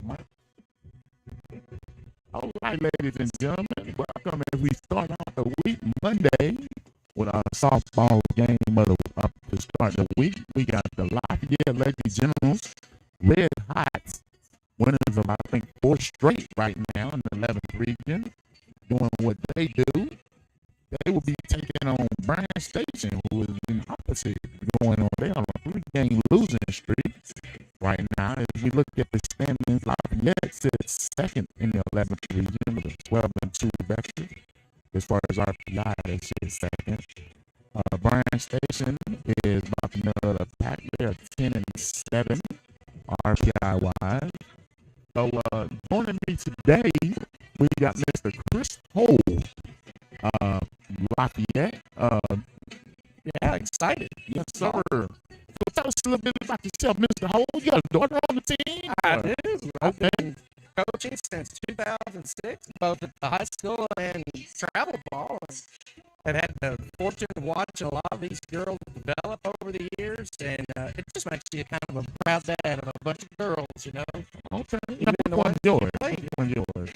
All right, ladies and gentlemen, welcome as we start off the week Monday with our softball game up to start the week. We got the Lafayette Lady Generals, red hot, winners of I think 4 straight right now in the 11th region, doing what they do. They will be taking on Bryan Station, who is in opposite going on. They on a 3-game losing streak right now. As we look at the standings, Lafayette sits second in the 11th region with a 12-2 record. As far as RPI, they sit second. Bryan Station is about to middle of the pack. They're 10-7 RPI wise. So joining me today, we got Mr. Chris Hole. Lafayette. Yeah, excited. Yes, sir. So tell us a little bit about yourself, Mr. Hole. You got a daughter on the team? I do. I've Okay. been coaching since 2006, both at the high school and travel ball. I've had the fortune of watching a lot of these girls develop over the years, and it just makes you kind of a proud dad of a bunch of girls, you know. Okay. Even the ones yours. yours.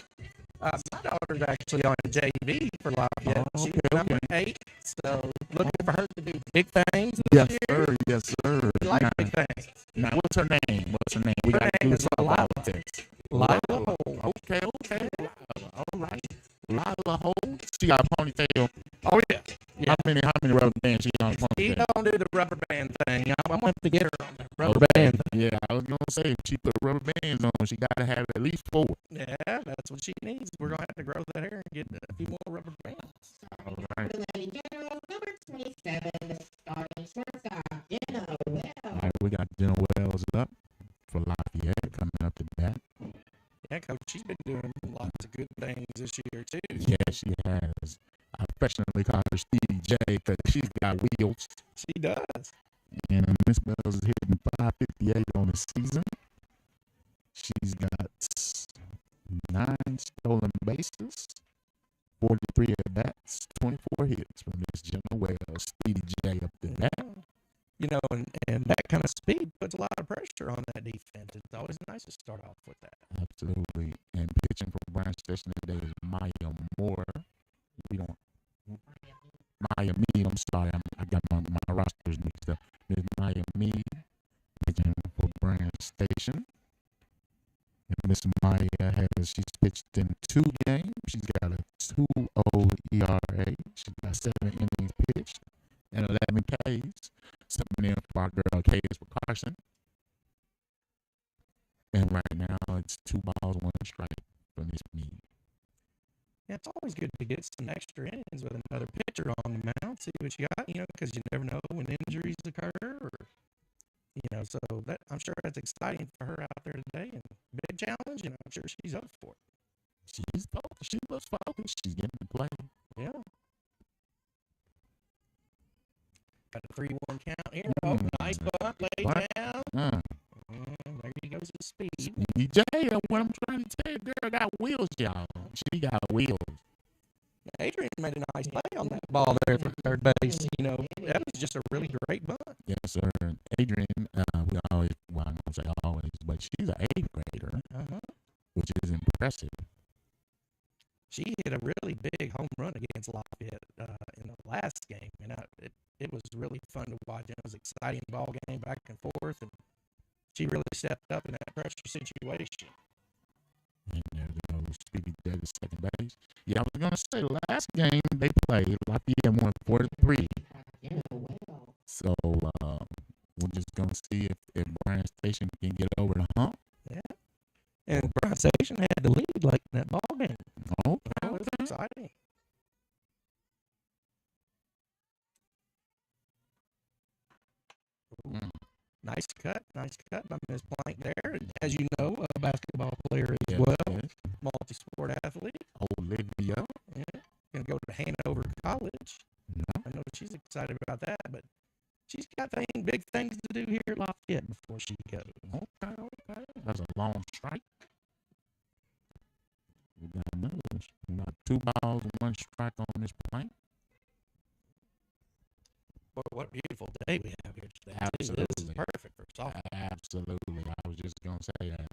My daughter's actually on a JV for Lafayette. She's number 8, so looking for her to do big things this year. Sir. Yes, sir. We like big things. Now, what's her name? We Her got to name do is some Lila. politics. Lila Hole. Okay. All right. Lila Hole. She got a ponytail. Oh, yeah. How many rubber bands she on a She ponytail? don't do the rubber band thing. I'm going to have to get her on the rubber band. Yeah, I was going to say, if she put rubber bands on, she got to have at least 4. Yeah, that's what she needs. We're going to have to grow that hair and get a few more rubber bands. All right. Number 27, starting shortstop, Jenna Wells. All right, we got Jenna Wells up for Lafayette coming up to bat. Yeah, Coach, she's been doing lots of good things this year, too. Yeah, she has. I affectionately call her Stevie J because she's got wheels. She does. And Miss Wells is hitting 558 on the season. She's got 9 stolen bases, 43 at bats, 24 hits from Miss Jenna Wells. Stevie J up to bat. You know, and that kind of speed puts a lot of pressure on that defense. It's always nice to start off with that. Absolutely. And pitching for Bryan Station today is Maya Moore. Maya Mead, I'm sorry, I got my rosters mixed up. There's Maya Mead pitching for Bryan Station. And Miss Maya she's pitched in 2 games. She's got a 2.0 ERA. She's got 7 innings pitched and 11 Ks. Something in for our girl Case for Carson. And right now it's 2 balls, 1 strike for Miss Mead. Yeah, it's always good to get some extra innings with another pitcher on the mound, see what you got, you know, because you never know when injuries occur, or, you know, so that I'm sure that's exciting for her out there today, and big challenge, and I'm sure she's up for it. She's focused. She looks focused. She's getting to play. Yeah. Got a 3-1 count here. Oh, nice bunt, lay down. There he goes with speed. DJ, what I'm trying to tell you, girl got wheels, y'all. She got wheels. Adrian made a nice play on that ball there for third base. You know, that was just a really great bunt. Yes, sir. Adrian, we always, well, I'm going to say always, but she's an 8th grader, which is impressive. She hit a really big home run against Lafayette in the last game, and it was really fun to watch. It was an exciting ball game, back and forth, and she really stepped up in that pressure situation. And there goes Stevie J to second base. Yeah, I was going to say, last game they played, Lafayette won 4-3. So we're just going to see if Bryan Station can get over the hump. Yeah. And Bryan Station had the lead late in that ball game. Oh, that was exciting. Nice cut by Ms. Plank there. And as you know, a basketball player as well, multi-sport athlete. Olivia. Yeah, going to go to Hanover College. I know she's excited about that, but she's got big things to do here at Lafayette before she goes. Okay. That's a long strike. We got 2 balls, 1 strike on this Plank. What a beautiful day we have here today. Absolutely. This is perfect for softball. Absolutely. I was just going to say that.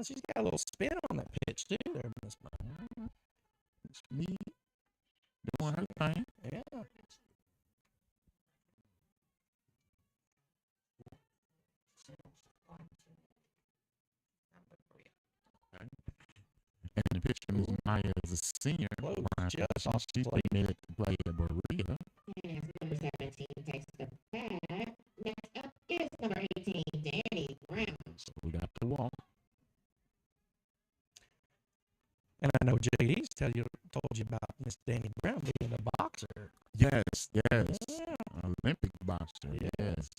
She's got a little spin on that pitch, too, there, Miss Bryan. It's me doing her thing. Yeah. And the pitcher, Miss Maya, is a senior. Whoa, Bryan, just off she's plate. committed to play at Berea. And number 17 takes the bat. Next up is number 18, Danny Brown. So we got to walk. And I know JD's told you about Miss Danny Brown being a boxer. Yes. Yeah. Olympic boxer. Yeah. Yes.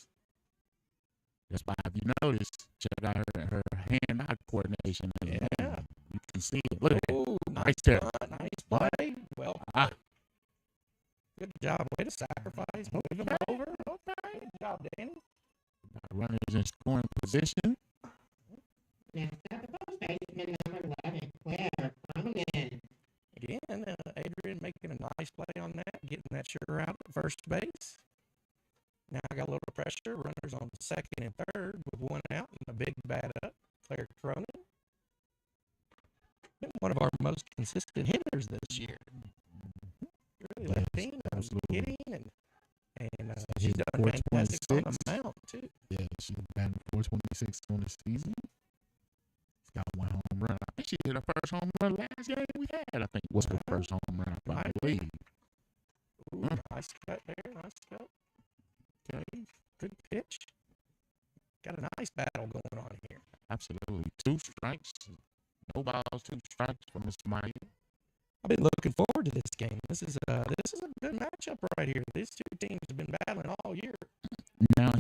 That's why, if you notice, check out her hand-eye coordination. Yeah. You can see it. Look at that. Oh, nice Right there. run, nice play. Well, good job. Way to sacrifice. Move him over. Okay. Good job, Danny. Runners in scoring position. Next up, the first baseman, number 11, Claire Cronin. Again, Adrian making a nice play on that, getting that sugar out at first base. Now I got a little pressure. Runners on second and third with one out and a big bat up. Claire Cronin. Been one of our most consistent hitters this year. Really left-handed, hitting, and she's done fantastic on the mound, too. Yeah, she's batting 426 on the season. She's got one home run. I think she hit her first home run last game we had. I think was her first home run, I believe. Ooh, nice cut there. Nice cut. Okay. Good pitch. Got a nice battle going on here. Absolutely. 2 strikes. No balls, 2 strikes for Miss Maya. I've been looking forward to this game. This is a good matchup right here. These two teams have been battling all year. Now,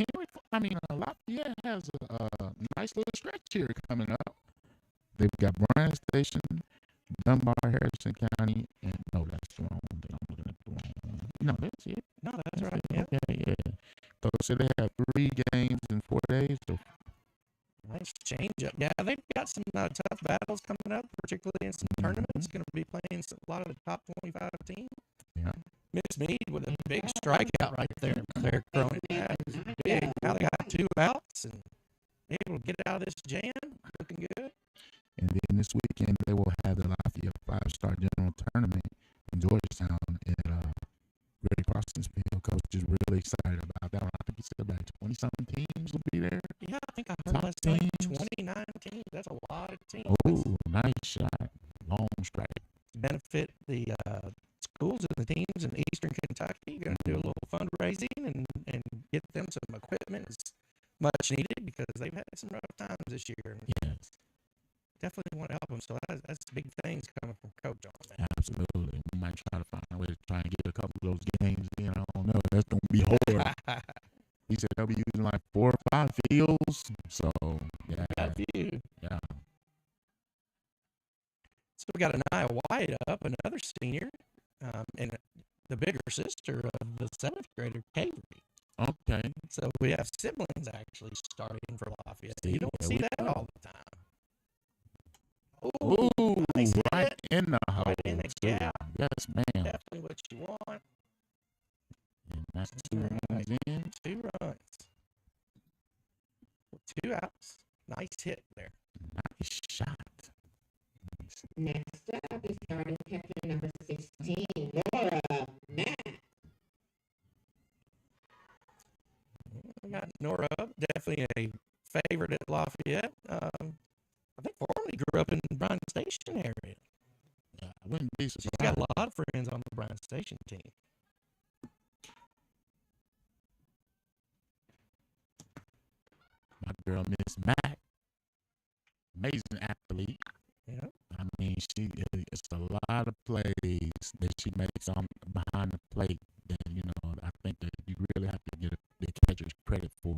Lafayette has a nice little stretch here coming up. They've got Bryan Station, Dunbar, Harrison County, and no, that's the wrong thing. I'm looking at the wrong one. No, that's it. No, that's right. Yeah. Okay, yeah. So they have 3 games in 4 days. So nice change up. Yeah, they've got some tough battles coming up, particularly in some tournaments. Going to be playing a lot of the top 25 teams. Yeah. Miss Mead with a big strikeout right there. Claire Cronin. Yeah, big. Now they got 2 outs and able to get out of this jam. Looking good. And then this weekend they will have the Lafayette 5-Star General Tournament in Georgetown at Grady Parsons Field. Coach is really excited about that one. I think he said about 20-something teams will be there. Yeah, I think I heard last night 29 teams. That's a lot of teams. Oh, nice shot. Long strike. Benefit the schools and the teams in Eastern Kentucky. Going to do a little fundraising and get them some equipment. It's much needed because they've had some rough times this year. Yes. Definitely want to help them. So that's big things coming from Coach on that. Absolutely. We might try to find a way to try and get a couple of those games in. I don't know. That's going to be hard. He said they'll be using like 4 or 5 fields. So, yeah. Yeah. So we got Anaya White up, another senior, and the bigger sister of the 7th grader, Avery. Okay. So we have siblings actually starting for Lafayette. You don't see that all the time. Ooh, nice right hit. in the hole. Right in the gap. Yes, ma'am. Definitely what you want. And that's 2 runs in. 2 runs. 2 outs. Nice hit there. Nice shot. Next up is starting catcher number 16, Laura Matt. We got Nora up. Definitely a favorite at Lafayette. I think formerly grew up in the Bryan Station area. I wouldn't be She's surprised. got a lot of friends on the Bryan Station team. My girl, Miss Mac, amazing athlete. Yeah. I mean, it's a lot of plays that she makes on behind the plate that, I think that you really have to give the catchers credit for.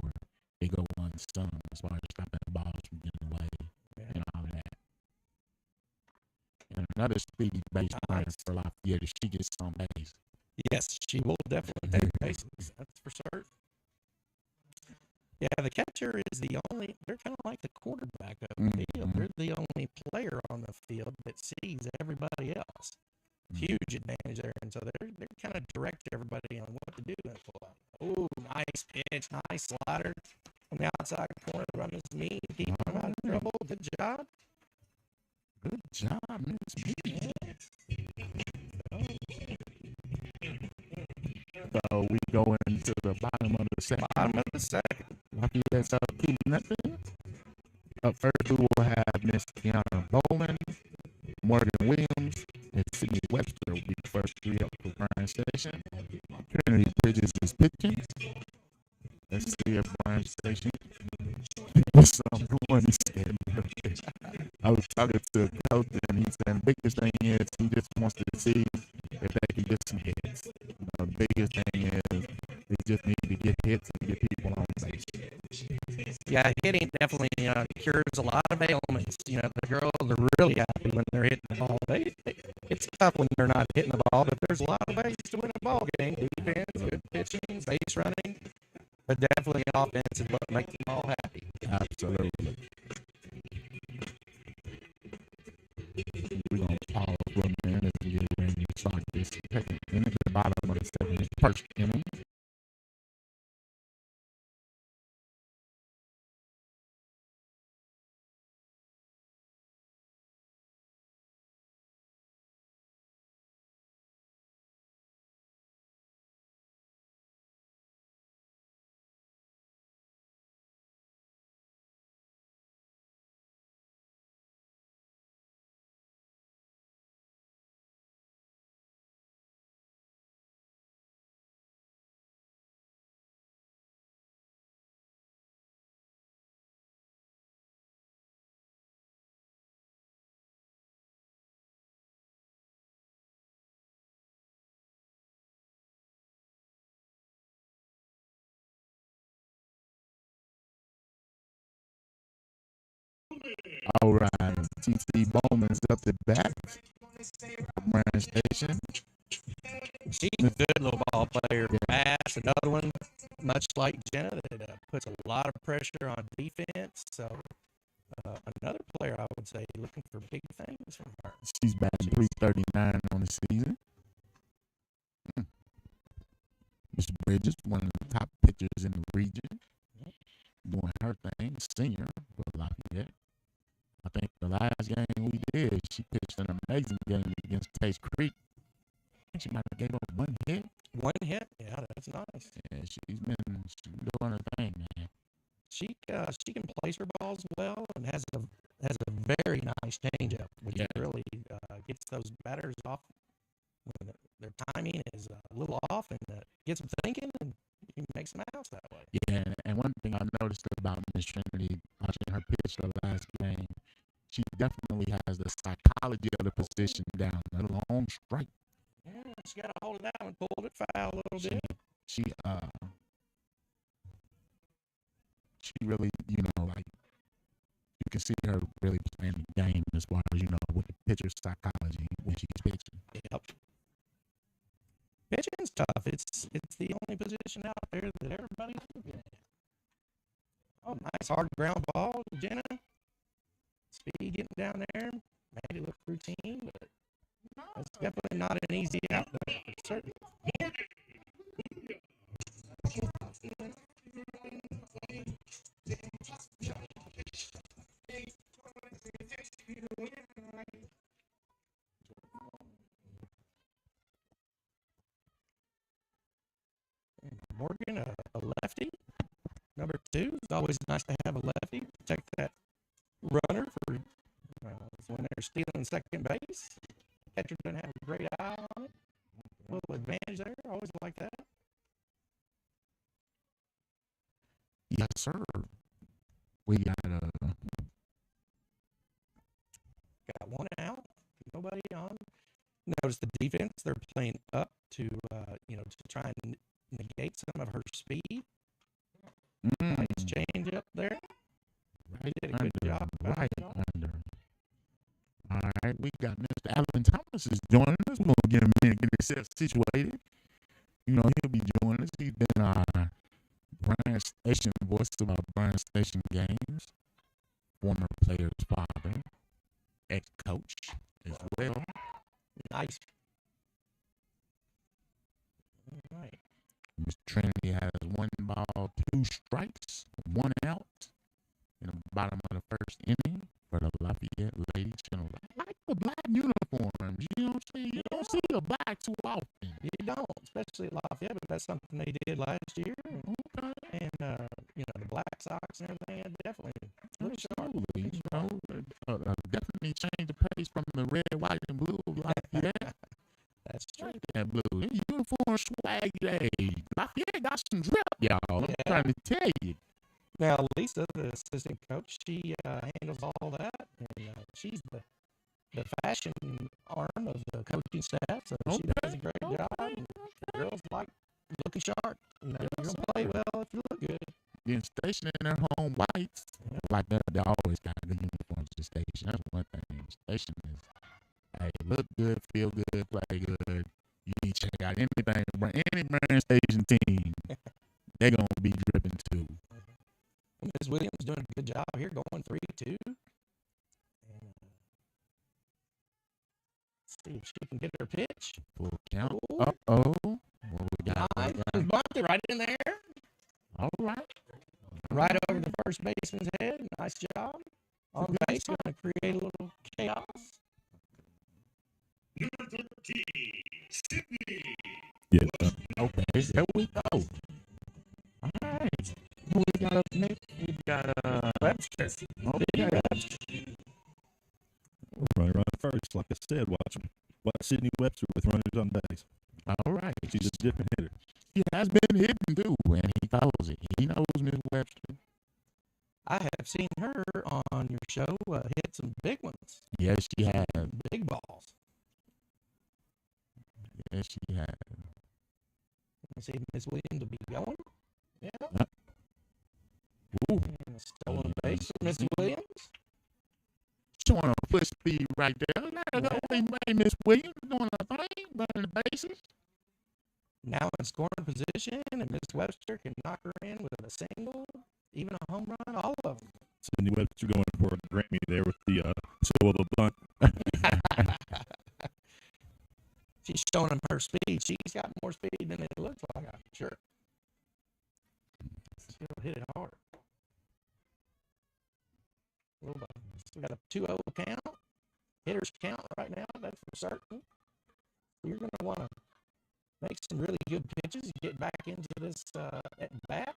They go unsung as far as stopping the balls from getting away and all of that. And another speedy base runner for Lafayette, if she gets on base. Yes, she will definitely take bases. That's for certain. Yeah, the catcher is they're kind of like the quarterback of the field. They're the only player on the field that sees everybody else. Huge advantage there. And so they're kind of direct everybody on what to do in the play. Oh, nice pitch, nice slider from the outside corner. Run his meat, keep him out of trouble. Good job. Good job, Miss B. So we go into the bottom of the second. Bottom of the second. Lafayette's up 2-0. Up first, we will have Miss Tiana Bowman, Morgan Williams, and Sydney Webster will be the first three up for Bryan Station. Trinity Bridges is pitching. Let's see if Bryan Station what's up going. He said, I was talking to a coach and he said the biggest thing is he just wants to see if they can get some hits. The biggest thing is they just need to get hits and get people on base. Yeah, hitting definitely cures a lot of ailments. You know, the girls are really happy when they're hitting the ball. It's tough when they're not hitting the ball, but there's a lot of ways to win a ball game. Defense, good pitching, base running, but definitely offense is what makes them all happy. Absolutely. We're going to pause for a minute and get ready to start this second inning, the bottom of the second, first inning. All right, TC Bowman's up the bat. Bryan Station. She's a good little ball player. Fast, another one, much like Jenna, that puts a lot of pressure on defense. So another player, I would say, looking for big things from her. She's batting 339 on the season. Mr. Bridges, one of the top pitchers in the region, doing her thing, senior for Lafayette. I think the last game we did, she pitched an amazing game against Case Creek. I think she might have gave up one hit. One hit? Yeah, that's nice. Yeah, she's been doing her thing, man. She can place her balls well and has a very nice changeup, which really gets those batters off when their timing is a little off and gets them thinking, and you can make some outs that way. Yeah, and one thing I noticed about Miss Trinity watching her pitch the last game, she definitely has the psychology of the position down. A long strike. Yeah, she got a hold of that one, pulled it foul a little bit. She really, like you can see her really playing the game as far as with the pitcher's psychology when she's pitching. Yep. Pitching's tough. It's the only position out there that everybody's looking at. Oh, nice hard ground ball, Jenna. Speed getting down there. Made it look routine, but it's definitely not an easy out there, for certain. Morgan, a lefty. Number 2. It's always nice to have a lefty. Protect that runner for when they're stealing second base. Catcher doesn't have a great eye on it. A little advantage there. Always like that. Yes, sir. We got one out. Nobody on. Notice the defense. They're playing up to try and negate some of her speed. Nice change up there. Right did a good job. Right under. All right, we got Mr. Alvin Thomas is joining us. We're going to get him in and get himself situated. He'll be joining us. He's been our Bryan Station voice of our Bryan Station games. Former player's father. Ex-coach as well. Nice. All right. Miss Trinity has 1 ball, 2 strikes, 1 out in the bottom of the first inning. ladies generally like the black uniforms. You know what I'm saying? You don't see the black too often. You don't, especially at Lafayette, but that's something they did last year. Okay. And the black socks and everything, it definitely looks sharp. Absolutely. You know, definitely change the pace from the red, white, and blue like that. That's true. That blue. That uniform swag day. Lafayette got some drip, y'all. I'm trying to tell you. Now, Lisa, the assistant coach, she handles all that, and she's the fashion arm of the coaching staff, so she does a great job. And girls like looking sharp. You know, you're gonna play well if you look good. Then station in their home whites, like that, they always got good uniforms to station. That's one thing. Station is, hey, look good, feel good, play good. You need to check out anything, any brand station team. They're gonna be dripping too. Ms. Williams doing a good job here, going 3-2. And, see if she can get her pitch. Full count. Uh-oh. What we got? Nice. Bumped it right in there. All right. Right over the first baseman's head. Nice job. On base, going to create a little chaos. Number 13, Sydney. Yeah. Okay. There we go. All right. Who we got up next? We got Webster. Okay. Runner on first, like I said, watch Sydney Webster with runners on base. All right. She's a different hitter. He has been hitting too, and he knows it. He knows Miss Webster. I have seen her on your show hit some big ones. Yes, she has. Big balls. Yes, she has. Let's see if Miss Williams will be going. Yeah. Ooh. And a stolen base for Miss Williams. Showing a foot speed right there. There go. Hey, Miss Williams doing a thing, running the bases. Now in scoring position, and Miss Webster can knock her in with a single, even a home run, all of them. Sydney Webster going for a Grammy there with the solo bunt. She's showing them her speed. She's got more speed than it looks like, I'm sure. She'll hit it hard. So we got a 2-0 count. Hitters count right now, that's for certain. You're going to want to make some really good pitches, get back into this at bat.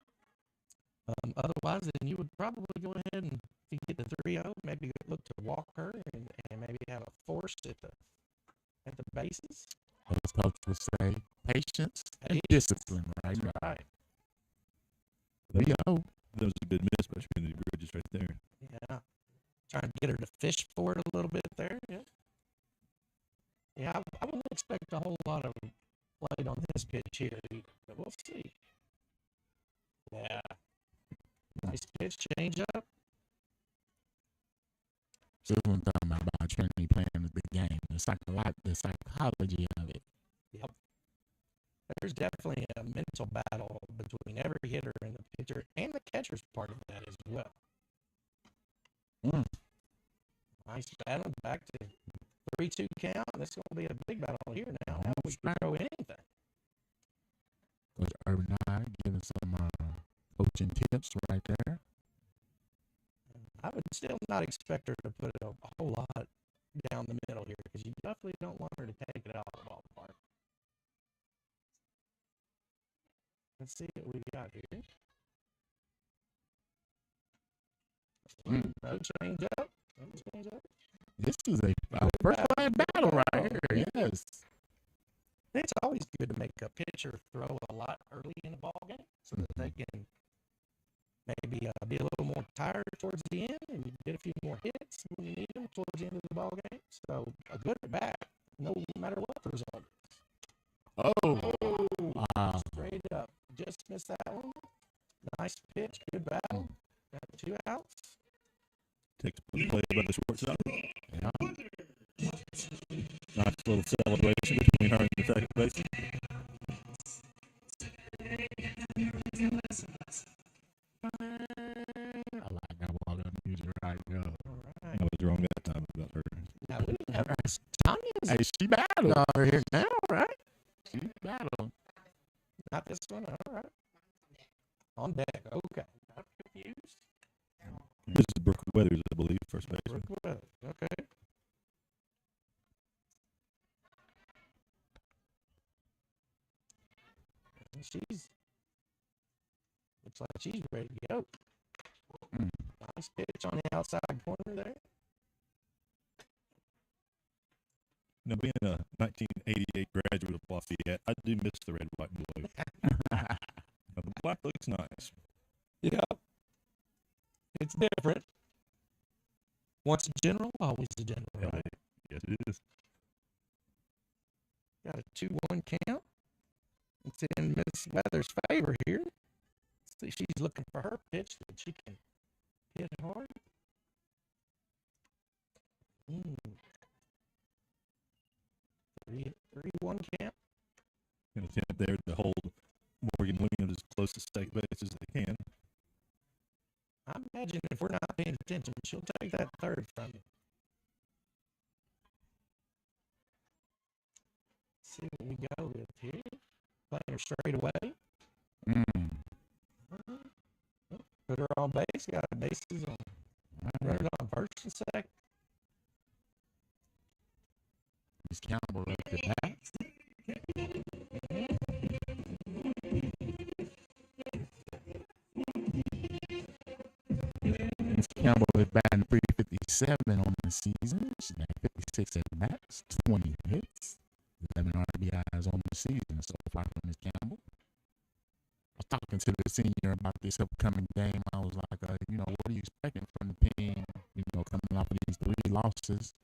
Otherwise, then you would probably go ahead and if you get the 3-0, maybe look to walk her and maybe have a force at the bases. As coach would say, patience and discipline, right? Right. There you go. That was a good miss by Trinity Bridges right there. Yeah. Trying to get her to fish for it a little bit there. Yeah. Yeah, I wouldn't expect a whole lot of plate on this pitch here either, but we'll see. Yeah. Nice pitch, change up. So that's what I'm talking about Trinity playing the game, the psychology of it. Yep. There's definitely a mental battle between every hitter and the pitcher, and the catcher's part of that as well. Nice battle, back to 3-2 count. This is going to be a big battle here now. How we can throw anything. Coach Urban giving some coaching tips right there. I would still not expect her to put a whole lot down the middle here because you definitely don't want her to take it out of the ballpark. Let's see what we got here. No change up. This is a first line battle right here. Yes. It's always good to make a pitcher throw a lot early in the ball game so that they can maybe be a little more tired towards the end and you get a few more hits when you need them towards the end of the ball game. So a good at bat, no matter what the result is. Oh, wow. Straight up. Just missed that one. Nice pitch, good battle. Got 2 outs. Takes a play by the shortstop. Yeah. Nice little celebration between her and the second base. I like that walk-up music right there. All right. I was wrong that time about her. Now we have Tanya's Hey, she battled. daughter here now, right? She battled. Not this one. All right. On deck. Okay. I'm confused. This is Brooke Weathers, I believe, first baseman. Okay. she's looks like she's ready to go. Mm. Nice pitch on the outside corner there. Now, being a 1988 graduate of Lafayette, I do miss the red, white, and blue. Now, the black looks nice. Yeah, it's different. Once a general, always a general. Yeah, Right? yes, it is. Got a 2-1 count. It's in Miss Weather's favor here. See, she's looking for her pitch that she can hit hard. 3-1 count. An attempt there to hold Morgan Williams as close to second base as they can. I imagine if we're not paying attention, she'll take that third from you. See what we go with here. Playing her straight away. Mm. Put her on base. Got bases on. Runner on first and second. Miss Campbell at the bat. Miss Campbell is batting 357 on the season. She's got 56 at bats, 20 hits, 11 RBIs on the season so far from Miss Campbell. I was talking to the senior about this upcoming game. I was like, what are you expecting from the team, coming off of these 3 losses?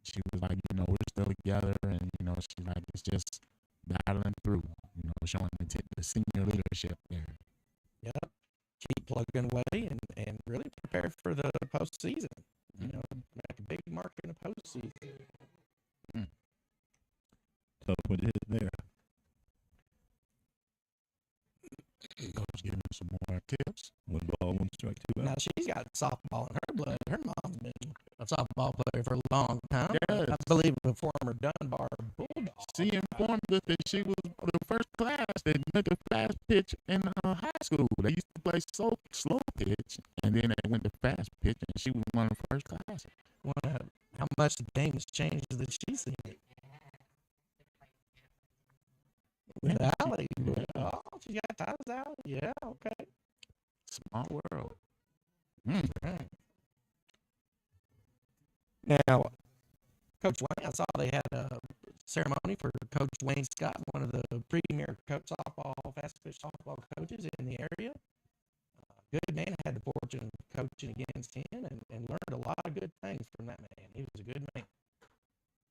She was like, we're still together, and, she's like, it's just battling through, showing the senior leadership there. Yep. Keep plugging away and really prepare for the postseason. Make a big mark in the postseason. Tough one to hit there. Coach giving some more tips. 1 ball, 1 strike, 2 Now, out. she's got softball in her blood. Her mom's been a softball player for a long time. Yes. I believe a former Dunbar Bulldog. She informed us that she was the first class that went to fast pitch in high school. They used to play slow pitch, and then they went to fast pitch, and she was one of the first class. Wonder how much the game has changed that she's seen it. With Allie. Oh, she got ties with Allie. Yeah, okay. Small world. Right. Now, Coach Wayne, I saw they had a ceremony for Coach Wayne Scott, one of the premier fast pitch softball coaches in the area. Good man. I had the fortune of coaching against him and learned a lot of good things from that man. He was a good man.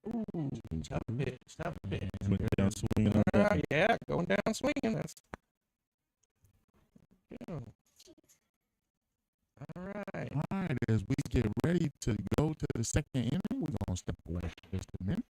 Ooh, tough pitch. Went down swinging on that. Yeah, going down swinging. That's good. All right. All right, as we get ready to go to the second inning, we're going to step away for just a minute.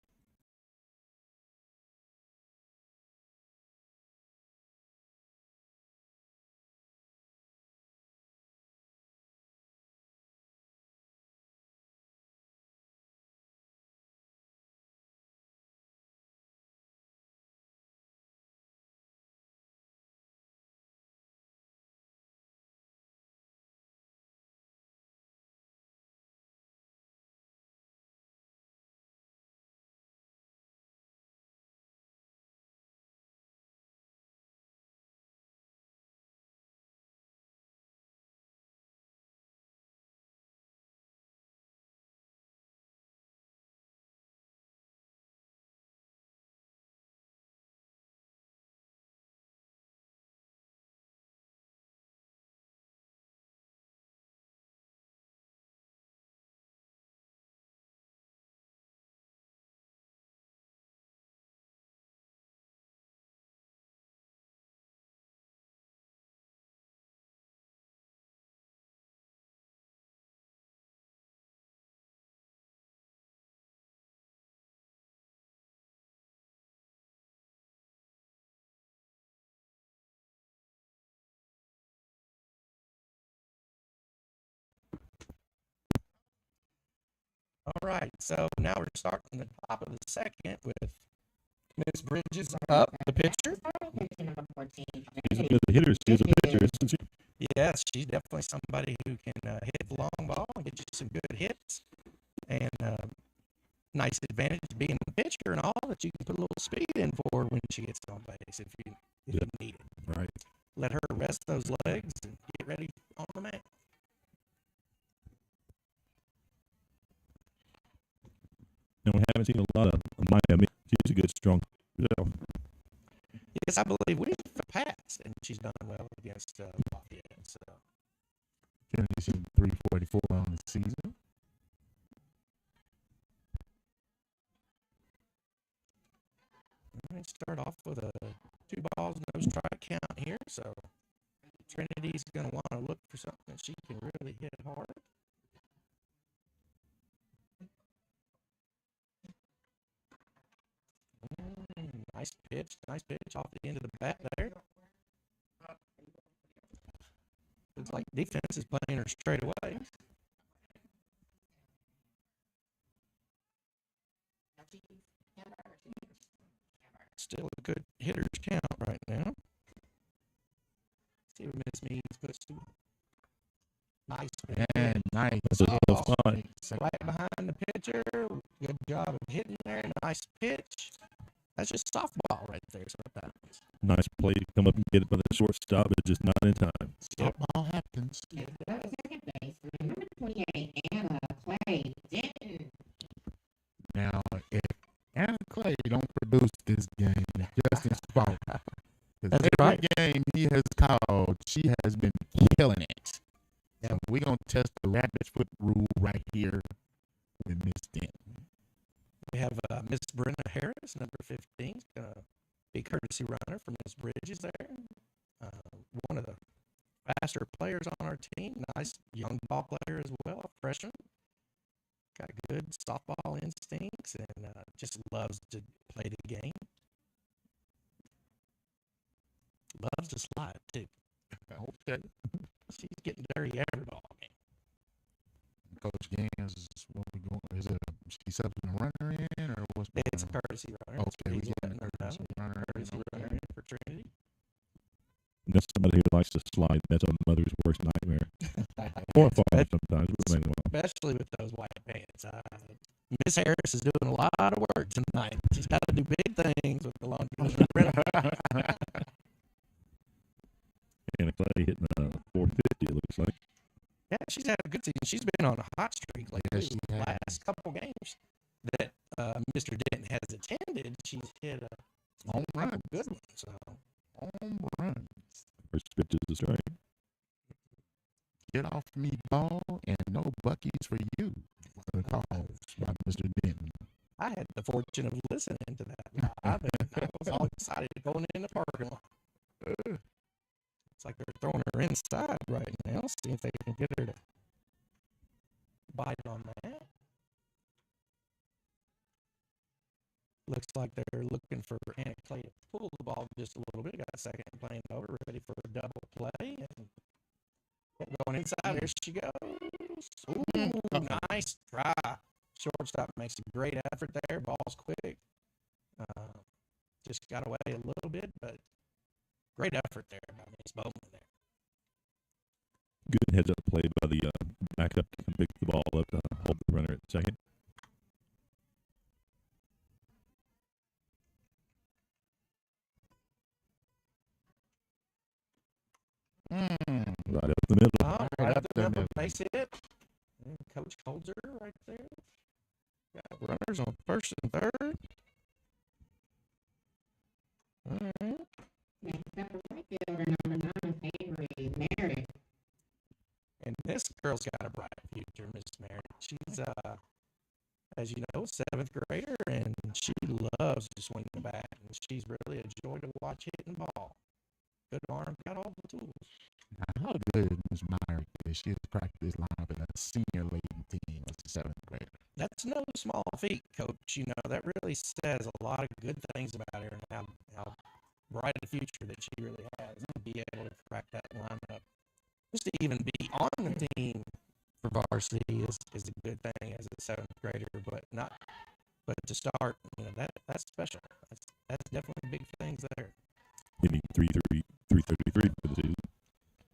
All right, so now we're starting the top of the second with Miss Bridges up, the pitcher. Pitcher number 14. She's a good hitter. She's a pitcher, isn't she? Yes, she's definitely somebody who can hit the long ball and get you some good hits. And nice advantage being a pitcher and all that you can put a little speed in for her when she gets on base if you need it. haven't seen a lot of Miami. She's a good, strong herself. Yes, I believe we've passed, and she's done well against Lafayette. So Finishing 344 on the season. we start off with a 2 balls, no strike count here. So Trinity's going to want to look for something she can really hit hard. Nice pitch off the end of the bat there. Looks like defense is playing her straight away. Still a good hitter's count right now. See what Miss Means puts to it. Nice. And nice. That's a tough spot. Right behind the pitcher. Good job of hitting there. Nice pitch. That's just softball right there sometimes. Nice play to come up and get it by the shortstop, but just not in time. Softball happens. That was second base. Number 28, Anna Clay Denton. Now, if Anna Clay don't produce this game, it's Justin's fault. Because every right. game he has called, she has been killing it. Yep. So we're going to test the rabbit's foot rule right here with Miss Denton. We have Miss Brenda Harris, number 15, going to be courtesy runner for Miss Bridges there. One of the faster players on our team. Nice young ball player as well, freshman. Got good softball instincts and just loves to play the game. Loves to slide, too. Okay. She's getting dirty every ball game. Coach Gans, what we going? Is it she subbing a runner in or what's going It's a on? courtesy runner. Okay, we He's got letting her a courtesy know. runner. Courtesy runner in for Trinity. And that's somebody who likes to slide. That's a mother's worst nightmare. Or a father sometimes, but mainly one. Especially with those white pants. Miss Harris is doing a lot of work tonight. She's got to do big things with the long And Clay hitting 450, it looks like. Yeah, she's had a good season. She's been on a hot streak lately. Yes, she The has. last couple games that Mr. Denton has attended, she's hit a Home run. couple good ones. So Home run. First pitch is the strike. Get off me, ball, and no Buckies for you. The calls by Mr. Denton. I had the fortune of listening to that live, and I was all excited going in the parking lot. It's like they're throwing her inside right now. See if they can get her to bite on that. Looks like they're looking for Anna Clay to pull the ball just a little bit. Got a second plane over, ready for a double play. And going inside, here she goes. Ooh, nice try. Shortstop makes a great effort there. Ball's quick. Just got away a little bit, but great effort there by Miss Bowman there. Good heads up play by the backup to pick the ball up to hold the runner at second. Right up the middle. Right up up the the middle, middle. base hit. And Coach holds her right there. Got runners on first and third. All right. Next up, right fielder, number 9, Avery Meredith. And this girl's got a bright future, Miss Meredith. She's, as you know, a 7th grader, and she loves to swing the bat. And she's really a joy to watch hitting the ball. Good arm, got all the tools. Now, how good is Ms. Meyer is? She has cracked this lineup in a senior league team as a 7th grader. That's no small feat, Coach. You know, that really says a lot of good things about her and how bright a future that she really has to be able to crack that lineup. Just to even be on the team for varsity is a good thing as a 7th grader, but to start, you know, that's special. That's definitely big things there. Hitting 333 for the season.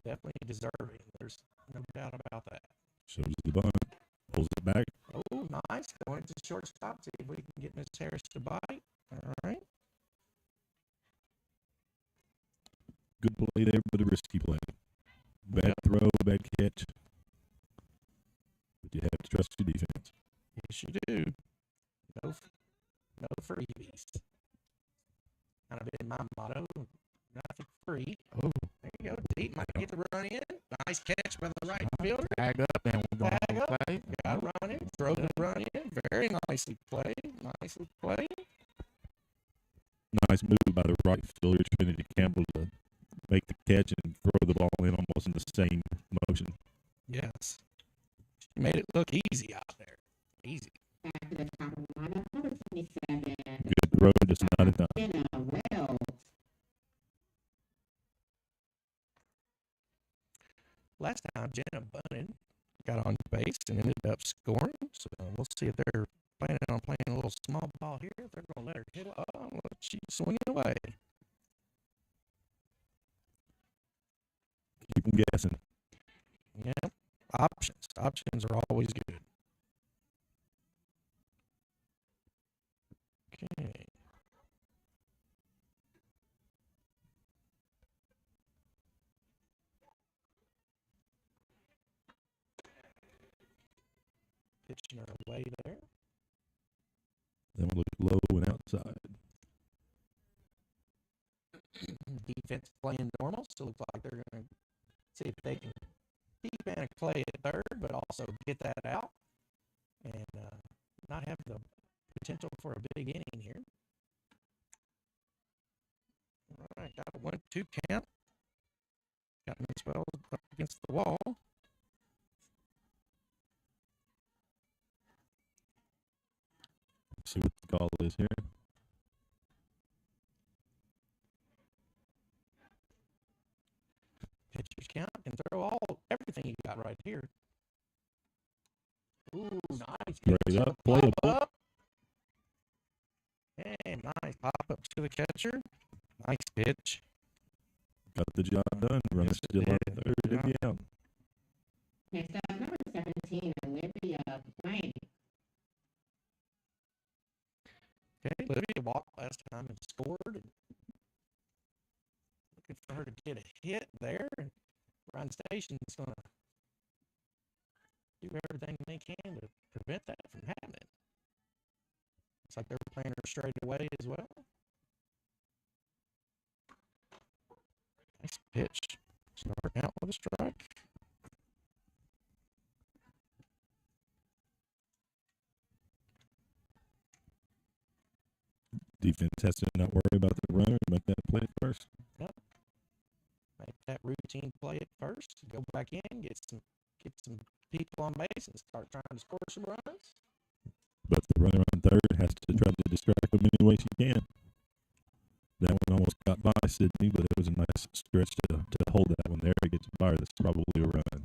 Definitely deserving. There's no doubt about that. Shows the bunt. Pulls it back. Oh, nice. Going to shortstop. See if we can get Miss Harris to bite. All right. Good play there, but a risky play. Bad throw, bad catch. But you have to trust your defense. Yes, you do. No freebies. Kind of been my motto. Nothing free. Oh, There you go. Deep might get the run in. Nice catch by the right fielder. tag up and we're going Tag to up. play. Got a run in. Throw the run in. Very nicely played. Nicely played. Nice move by the right fielder, Trinity Campbell, to make the catch and throw the ball in almost in the same motion. Yes. She made it look easy out there. Easy. Back to the top of the lineup, number 27. Good throw, just not enough. Jenna Wells. Last time, Jenna bunted, got on base, and ended up scoring. So we'll see if they're planning on playing a little small ball here. If they're going to let her hit it, she's swinging away. Keep them guessing. Yeah, options. Options are always good. Okay. Pitching her away there. Then we'll look low and outside. Defense playing normal, so it looks like they're going to see if they can keep in a play at third, but also get that out and not have the potential for a big inning here. All right, got a 1-2 count. Got Miss Wells up against the wall. See what the call is here. Pitchers count and throw everything you got right here. Ooh, nice. Straight up, playable. Up. And nice pop up to the catcher. Nice pitch. Got the job done. Runner Yes, it still on did. third and be out. Next up, number 17, Olivia Bryan. Okay, Olivia walked last time and scored. And looking for her to get a hit there. And Bryan Station's going to do everything they can to prevent that from happening. Looks like they're playing her straight away as well. Nice pitch. Starting out with a strike. Defense has to not worry about the runner and make that play first. Make that routine play at first. Go back in, get some people on base and start trying to score some runs. But the runner on third has to try to distract them any way she can. That one almost got by Sydney, but it was a nice stretch to hold that one there. It gets by her. That's probably a run.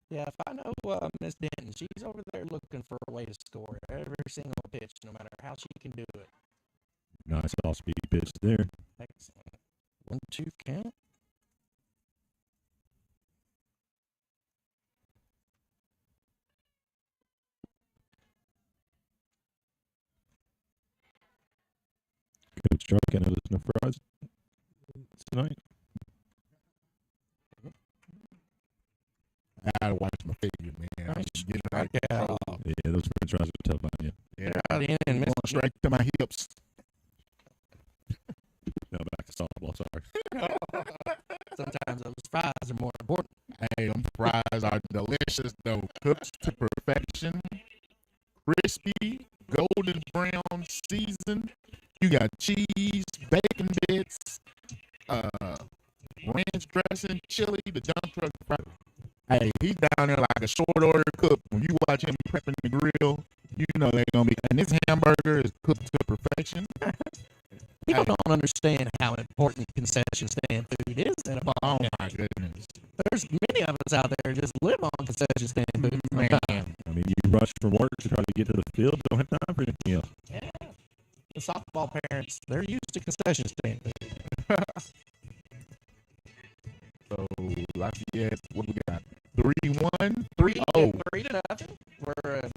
Yeah, if I know Miss Denton, she's over there looking for a way to score every single pitch, no matter how she can do it. Nice off-speed pitch there. Excellent. 1-2 count. Coach Truck, I know there's no fries tonight. I gotta watch my figure, man. I'm Nice getting strike right. out. Yeah, those french fries are tough on you. Yeah, Out in and going straight to my hips. No, back to softball, sorry. sometimes those fries are more important. Hey, them fries are delicious though. Cooked to perfection. Crispy, golden brown, seasoned. You got cheese, bacon bits, ranch dressing, chili, the dump truck fry. Hey, he's down there like a short order cook. When you watch him prepping the grill, you know they're gonna be. And this hamburger is cooked to perfection. People don't understand how important concession stand food is in a bar. Oh my goodness, There's many of us out there just live on concession stand food. man! I mean, you rush from work to try to get to the field. Don't have time for anything else. Yeah. The softball parents, they're used to concession stand food. So Lafayette, what we got? 3-1, 3-0. 3-0. We're at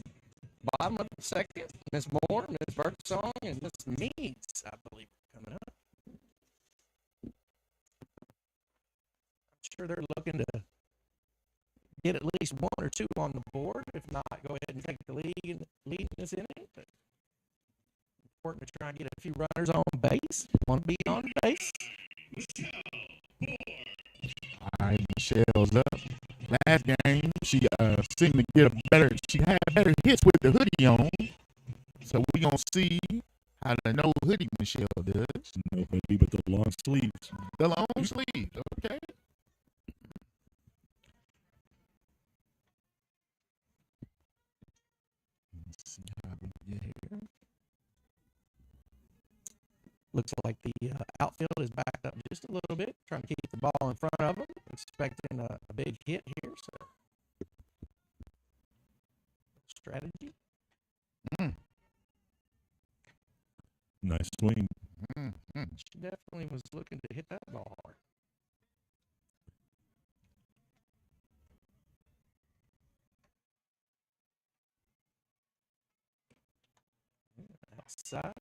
bottom of the second. Miss Moore, Miss Birdsong, and Miss Meads, I believe, are coming up. I'm sure they're looking to get at least one or two on the board. If not, go ahead and take the lead in this inning. But important to try and get a few runners on base. Want to be on base. All right, Michelle's up. Last game, she seemed to get she had better hits with the hoodie on. So we gonna see how the no hoodie Michelle does. No hoodie, but the long sleeves. The long sleeve, okay. Let's see how we get here. Looks like the outfield is backed up just a little bit, trying to keep the ball in front of them, expecting a big hit here. So, strategy. Nice swing. She definitely was looking to hit that ball hard. Outside.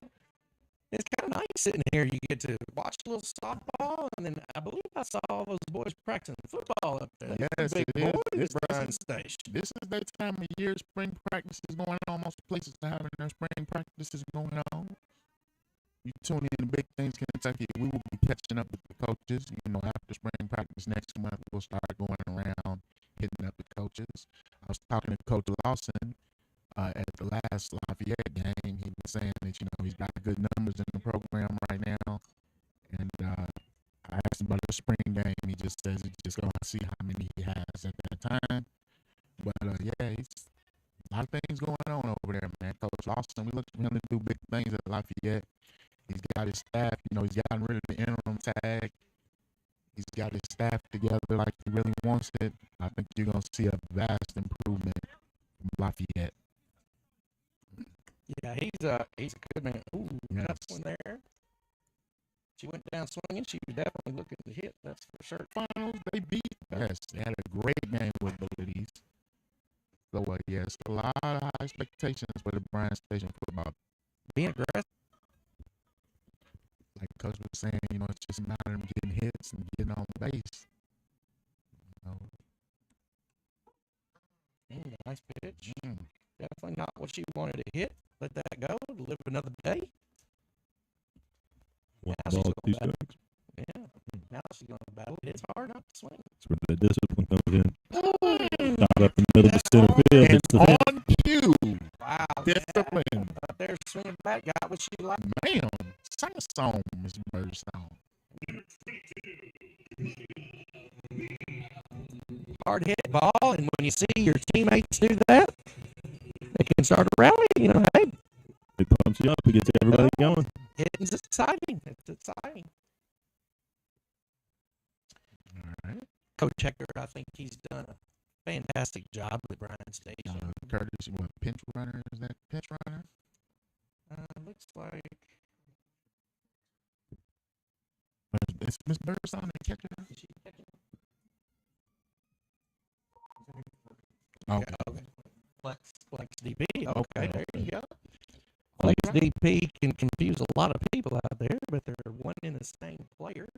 It's kind of nice sitting here. You get to watch a little softball, and then I believe I saw all those boys practicing football up there. Yes, Big it is. boys at Bryan Station. This is that time of year. Spring practice is going on. Most places are having their spring practices going on. You tune in to Big Things Kentucky. We will be catching up with the coaches. You know, after spring practice next month, we'll start going around, hitting up the coaches. I was talking to Coach Lawson at the last Lafayette game. He was saying that, you know, he's got good numbers in the program right now. And I asked him about the spring game. He just says he's just going to see how many he has at that time. But, yeah, he's a lot of things going on over there, man. Coach Lawson, we look for him to do big things at Lafayette. He's got his staff, you know, he's gotten rid of the interim tag. He's got his staff together like he really wants it. I think you're going to see a vast improvement from Lafayette. Yeah, he's a good man. Ooh, Yes. that's one there. She went down swinging. She was definitely looking to hit. That's for sure. Finals, they beat us. They had a great game with abilities. So, yes, a lot of high expectations for the Bryan Station football. Being aggressive. Like Coach was saying, you know, it's just a matter of getting hits and getting on base. You know. Nice pitch. Definitely not what she wanted to hit. Let that go. Live another day. One Now she's ball, two gonna battle. strikes. Yeah. Now she's going to battle. It's hard not to swing. That's where the discipline comes in. Not up the middle of the center field. And It's the fence. on cue, Wow. discipline. Up there swinging back. Got what she liked. Man, sing a song, Miss Birdsong. Hard hit ball. And when you see your teammates do that, they can start a rally. You know, hey, It pumps you up. It gets everybody going. hitting's exciting. It's exciting. All right. Coach Hector, I think he's done a fantastic job with Bryan Station. Curtis, what, pinch runner? Is that pinch runner? Looks like Is Miss Birdsong the catcher? Oh, okay. Flex DP. Okay, Okay. there you go. Flex DP can confuse a lot of people out there, but they're one and the same player.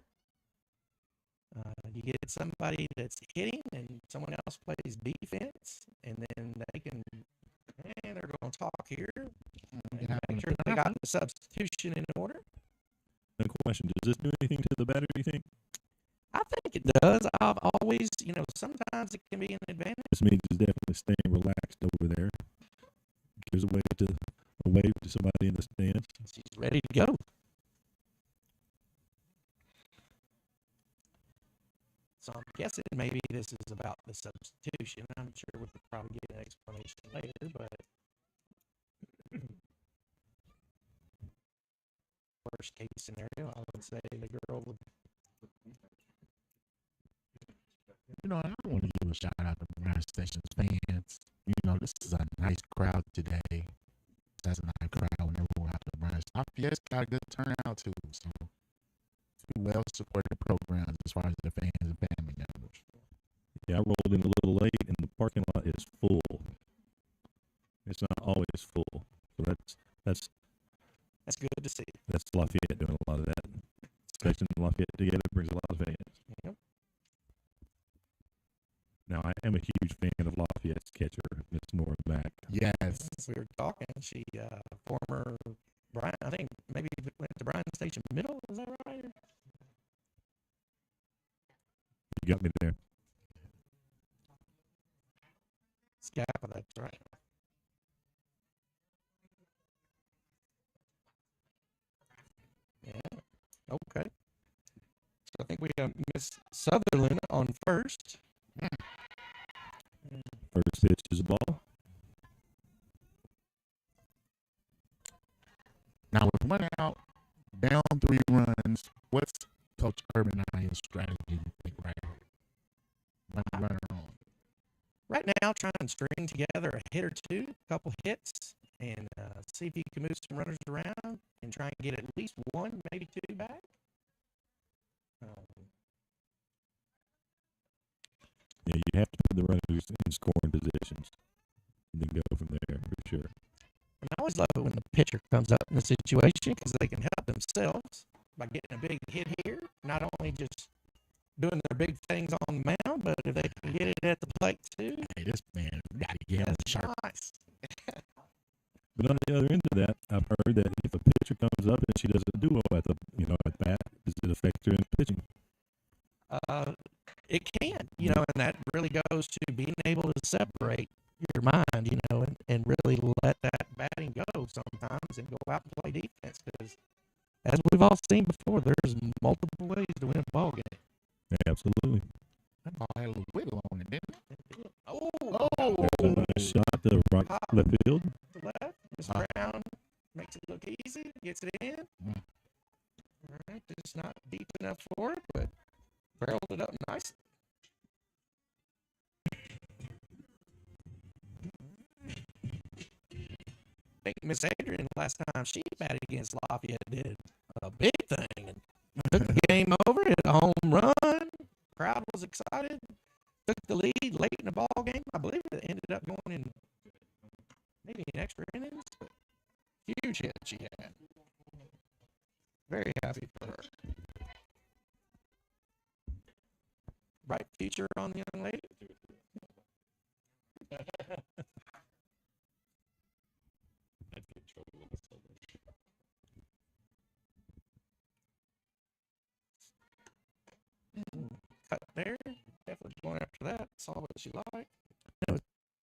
You get somebody that's hitting and someone else plays defense, and then they're going to talk here and make sure they got the substitution in order. No question. Does this do anything to the batter, you think? I think it does. I've always, sometimes it can be an advantage. This means he's definitely staying relaxed over there. Gives a wave to somebody in the stands. She's ready to go. So I'm guessing maybe this is about the substitution. I'm sure we'll probably get an explanation later, but worst case scenario, I would say the girl would. I want to give a shout out to Bryan Station's fans. This is a nice crowd today. That's a nice crowd whenever we're out to Bryan. Lafayette's got a good turnout too. So well supported programs as far as the fans and family members. Yeah, I rolled in a little late, and the parking lot is full. It's not always full, so that's good to see. That's Lafayette doing a lot of that. Stretching Lafayette together brings a lot of fans. Yep. Now, I am a huge fan Lafayette's catcher, Miss Nora Mack. Yes. As we were talking, she, former Bryan, I think maybe went to Bryan Station Middle. Is that right? You got me there. Scapa, that's right. Yeah. Okay. So I think we have Miss Sutherland on first. First pitch is a ball. Now, with one out, down 3 runs, what's Coach Urban Iron's strategy, you think, right now? Runner on. Right now, trying to string together a hit or two, a couple hits, and see if you can move some runners around and try and get at least 1, maybe 2 back. Yeah, you have to put the runners in scoring positions and then go from there for sure. And I always love it when the pitcher comes up in the situation because they can help themselves by getting a big hit here, not only just doing their big things on the mound, but if they can get it at the plate too. Hey, this man got to get him That's sharp. nice. But on the other end of that, I've heard that if a pitcher comes up and she doesn't do well at the at bat, does it affect her in pitching? It can, and that really goes to being able to separate your mind, and really let that batting go sometimes and go out and play defense. Because as we've all seen before, there's multiple ways to win a ball game. Yeah, absolutely. That ball had a little wiggle on it, didn't it? Oh, There's a nice shot to right left field. to left. Miss Brown makes it look easy, gets it in. All right, just not deep enough for it, but barreled it up nice. I think Miss Adrian last time she batted against Lafayette did a big thing and took the game over, hit a home run. Crowd was excited. Took the lead late in the ball game. I believe it ended up going in maybe an extra innings, but huge hit she had. Very happy for her. Bright future on the young lady. Cut there. Definitely going after that. Saw what she liked.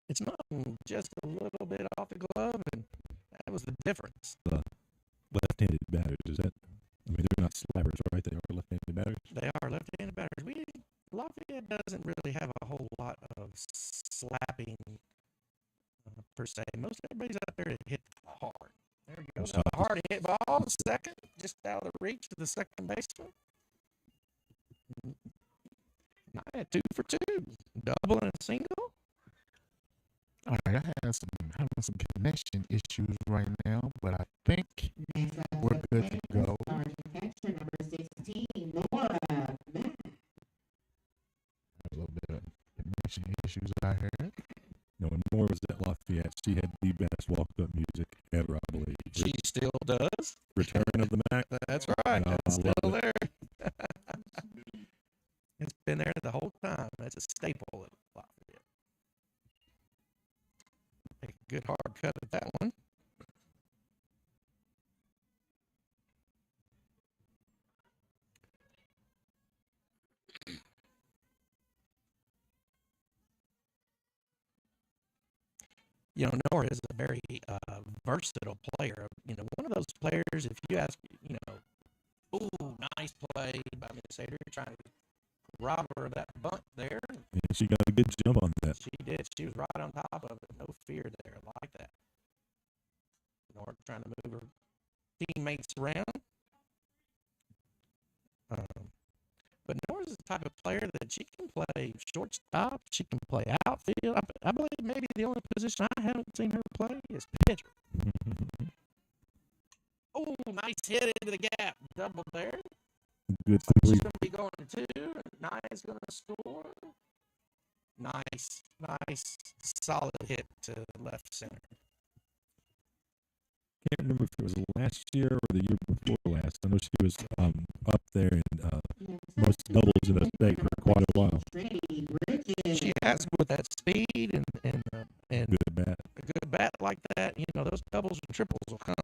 It's not just a little bit off the glove, and that was the difference. Left-handed batters, is that? I mean, they're not slappers, right? They are left-handed batters. They are left-handed batters. Lafayette doesn't really have a whole lot of slapping per se. Most everybody's out there to hit hard. There we go. A hard hit ball, second, just out of the reach of the second baseman. Not 2 for 2, double and a single. All right, having some connection issues right now, but I think we're good to go. Starting catcher number 16, Nora Mack. A little bit of connection issues I heard. No, and more was at Lafayette. She had the best walk-up music ever, I believe. She still does. Return of the Mac. That's right. Oh, It's I still love it. there. It's been there the whole time. That's a staple at Lafayette. Take a good hard cut at that one. Nora is a very versatile player. One of those players, if you ask, ooh, nice play by Miss Adrian, trying to rob her of that bunt there. Yeah, she got a good jump on that. She did. She was right on top of it. No fear there. I like that. Nora trying to move her teammates around. But Nora's the type of player that she can play shortstop. She can play outfield. I believe maybe the only position I haven't seen her play is pitcher. Oh, nice hit into the gap. Double there. Good She's three. going to be going to 2. Nice going to score. Nice, solid hit to left center. Can't remember if it was last year or the year before last. I know she was up there in most doubles in the state for quite a while. She has with that speed and And Good bat. a good bat like that, those doubles and triples will come.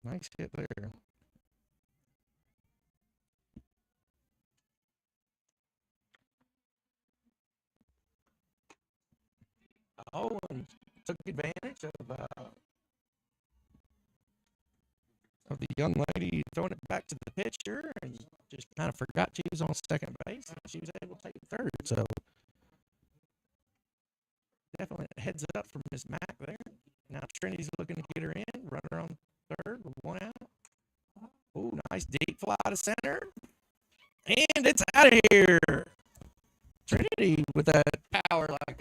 Nice hit there. Oh, and took advantage of the young lady throwing it back to the pitcher and just kind of forgot she was on second base and she was able to take third. So definitely heads up for Miss Mack there. Now Trinity's looking to get her in, runner on third with one out. Oh, nice deep fly to center. And it's out of here. Trinity with that power like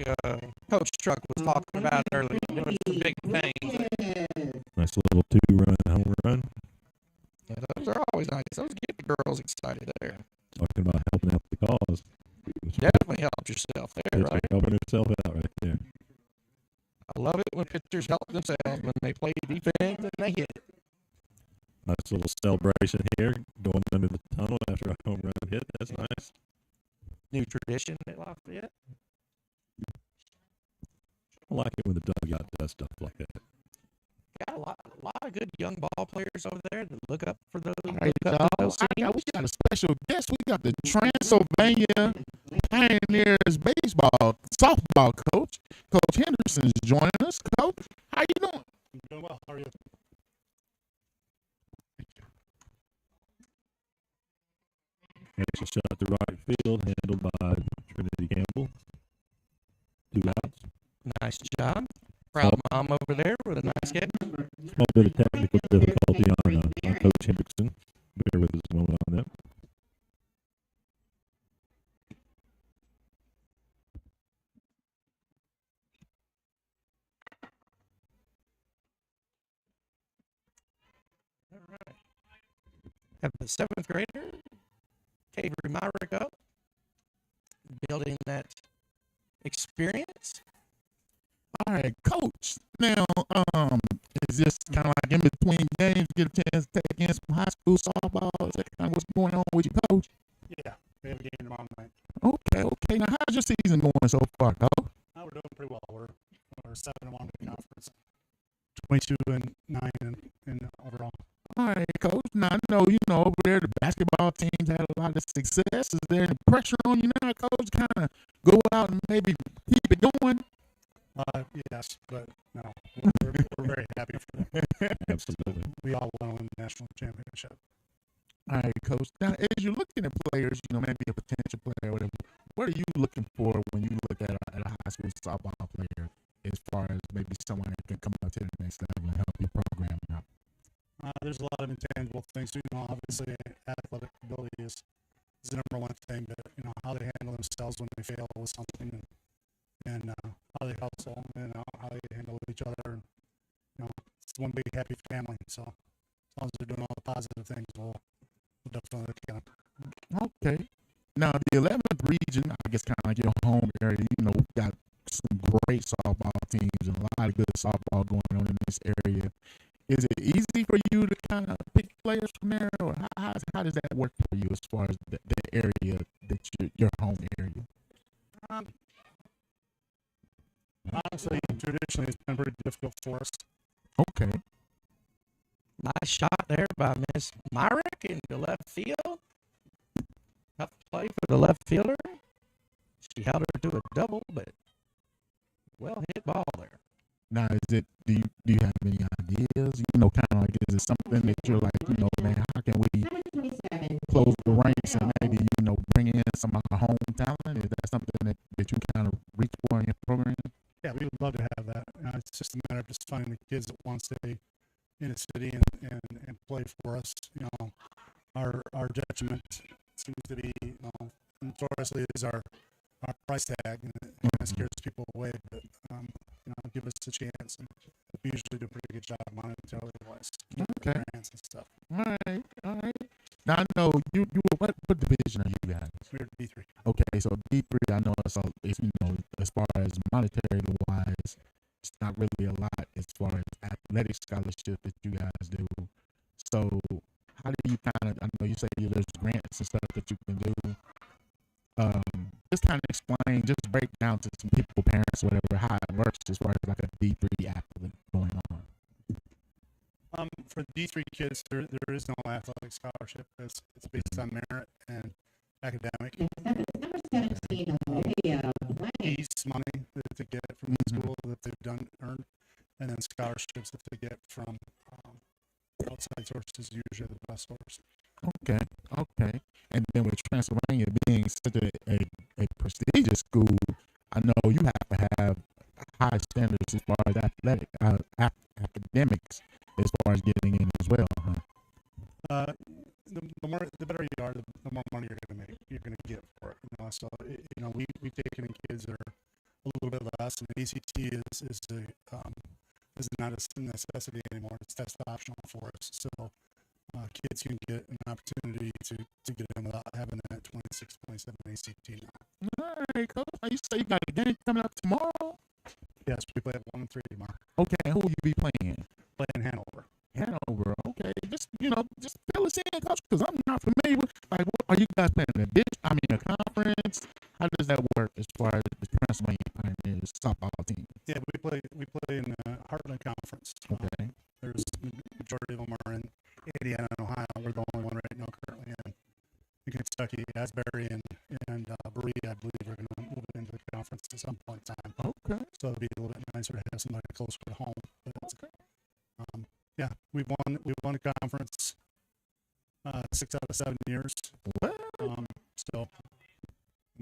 Coach Truck was talking about earlier, doing some big things. Nice little 2-run home run. Yeah, those are always nice. Those get the girls excited there. Talking about helping out the cause. Definitely help yourself there, Pitcher right? helping himself out right there. I love it when pitchers help themselves when they play defense and they hit. Nice little celebration here, going under the tunnel after a home run hit. That's nice. New tradition at Lafayette. I like it when the dugout does stuff like that. Got a lot of good young ball players over there that look up for those. All right, y'all. We got a special guest. We got the Transylvania Pioneers baseball softball coach, Coach Henderson, is joining us. Coach, how you doing? I'm doing well. How are you? Extra shot to right field, handled by Trinity Campbell. 2 outs. Nice job. Proud mom over there with a nice hit. Small bit of technical difficulty on Coach Hendrickson. Bear with us a moment on that. All right. Have the 7th grader, Avery Myrick, up, building that experience. All right, Coach. Now, is this kind of like in between games, get a chance to take in some high school softball? Is that kind of what's going on with you, Coach? Yeah, we have a game tomorrow night. Okay. Now, how's your season going so far, Coach? We're doing pretty well. We're 7-1 in the conference, 22-9 in overall. All right, Coach. Now, I know, over there, the basketball teams had a lot of success. Is there any pressure on you now, Coach, kind of go out and maybe keep it going? Yes, but no, we're very happy for them. Absolutely. We all want to win the national championship. All right, Coach. Now, as you're looking at players, maybe a potential player, whatever, what are you looking for when you look at a high school softball player as far as maybe someone that can come up to the next level and help your program out? There's a lot of intangible things. Obviously, athletic ability is the number one thing, but, how they handle themselves when they fail with something and how they hustle and how they handle each other. It's one big happy family. So as long as they're doing all the positive things, we'll definitely get them. Okay. Now, the 11th region, I guess kind of like your home area, we've got some great softball teams and a lot of good softball going on in this area. Is it easy for you to kind of pick players from there, or how does that work for you as far as the area that your home area? Honestly, traditionally, it's been pretty difficult for us. Okay. Nice shot there by Miss Myrick into left field. Tough play for the left fielder. She held her to a double, but well hit ball there. Now, do you have any ideas? Kind of like, is it something that you're like, man, how can we close the ranks and maybe, bring in some of our home talent? Is that something that you kind of reach for in your program? Yeah, we would love to have that. It's just a matter of just finding the kids that want to stay in the city and play for us. Our detriment seems to be, notoriously is our price tag, and it scares people away. But give us a chance, and we usually do a pretty good job monetarily wise. Okay. Grants and stuff. All right. Now, I know you what division are you guys? We're D3. Okay, so D3, I know it's as far as monetary wise, it's not really a lot as far as athletic scholarship that you guys do. So how do you I know you say there's grants and stuff that you can do. just kind of explain, just break down to some people, parents, whatever, how it works as far as like a D3 athlete going on. For D3 kids, there is no athletic scholarship. It's based on merit and academic. Number 17, Olivia Blank. Fees, money that they get from the school that they've earned, and then scholarships that they get from outside sources, usually the best source. Okay. And then with Transylvania being such a prestigious school, I know you have to have high standards as far as academics, as far as getting in as well, huh? The better you are, the more money you're gonna get for it. So we've taken in kids that are a little bit less, and the ACT is not a necessity anymore. It's test optional for us. So kids can get an opportunity to get in without having that 26, 27 ACT now. All right, coach. You say you got a game coming up tomorrow? Yes, we play at 1 and 3 tomorrow. Okay, who will you be playing? Playing Hanover. Hanover. Okay, just fill us in, coach, because I'm not familiar with. Like, what are you guys playing? A conference? How does that work as far as the Pennsylvania Pioneers softball team? Yeah, we play in the Heartland Conference. Okay. There's the majority of them are in Indiana and Ohio. We're the only one right now currently in Kentucky. Asbury and Berea, I believe, are going to move into the conference at some point in time. Okay. So it'll be a little bit nicer to have somebody closer to home. But okay. Yeah, we've won a conference 6 out of 7 years. What? So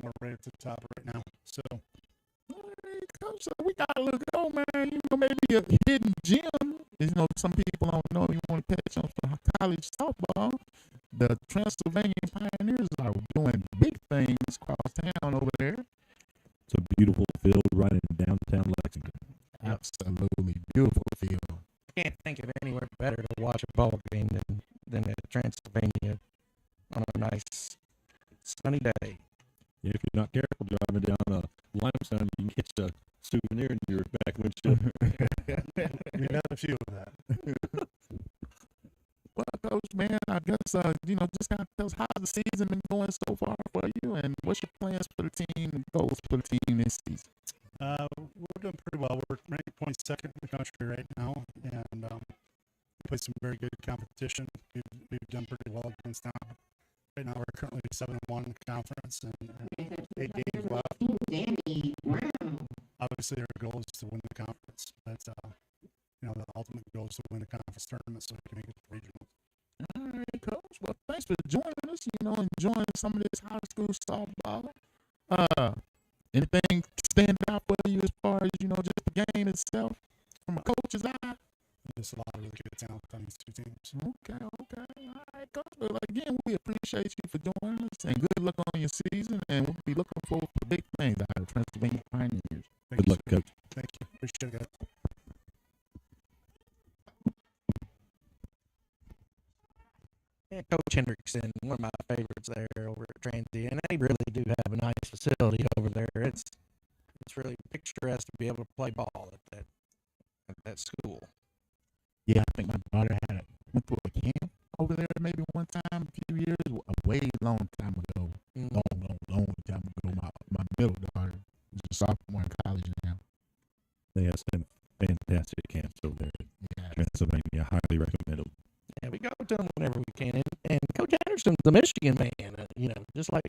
we're right at the top right now. So. Coach, we got to look go, man. Maybe a hidden gem. Some people don't know you want to catch on for college softball. The Transylvania Pioneers are doing big things across town over there. It's a beautiful field right in downtown Lexington. Absolutely beautiful field. I can't think of anywhere better to watch a ball game than at Transylvania on a nice sunny day. Yeah, if you're not careful driving down Limestone, you can catch a souvenir in your back windshield. We've had a few of that. Well, Coach, man, I guess, just kind of tell us how's the season been going so far for you, and what's your plans for the team and goals for the team this season? We're doing pretty well. We're ranked 22nd in the country right now, and we play some very good competition. We've done pretty well against them. Right now, we're currently 7-1 in the conference, and 8 games left. Danny Brown. Obviously, our goal is to win the conference. That's the ultimate goal is to win the conference tournament so we can make it to regionals. All right, Coach. Well, thanks for joining us. Enjoying some of this high school softball. Anything stand out for you as far as just the game itself from a coach's eye? There's a lot of really good talent on these two teams. Okay. All right, Coach. Well, again, we appreciate you for joining us, and good luck on your season, and we'll be looking forward to big things out of Pennsylvania Pioneers. Good luck, Coach. Thank you. Appreciate it, guys. Yeah, Coach Hendrickson, one of my favorites there over at Transy, and they really do have a nice facility over there. It's really picturesque to be able to play ball at that school. Yeah, I think my daughter went to a camp over there maybe one time a few years, a way long time ago. Long time ago. My middle daughter is a sophomore in college now. They have some fantastic camps over there. Yeah. Pennsylvania, highly recommended. Yeah, we go to them whenever we can. And Coach Anderson's the Michigan man, just like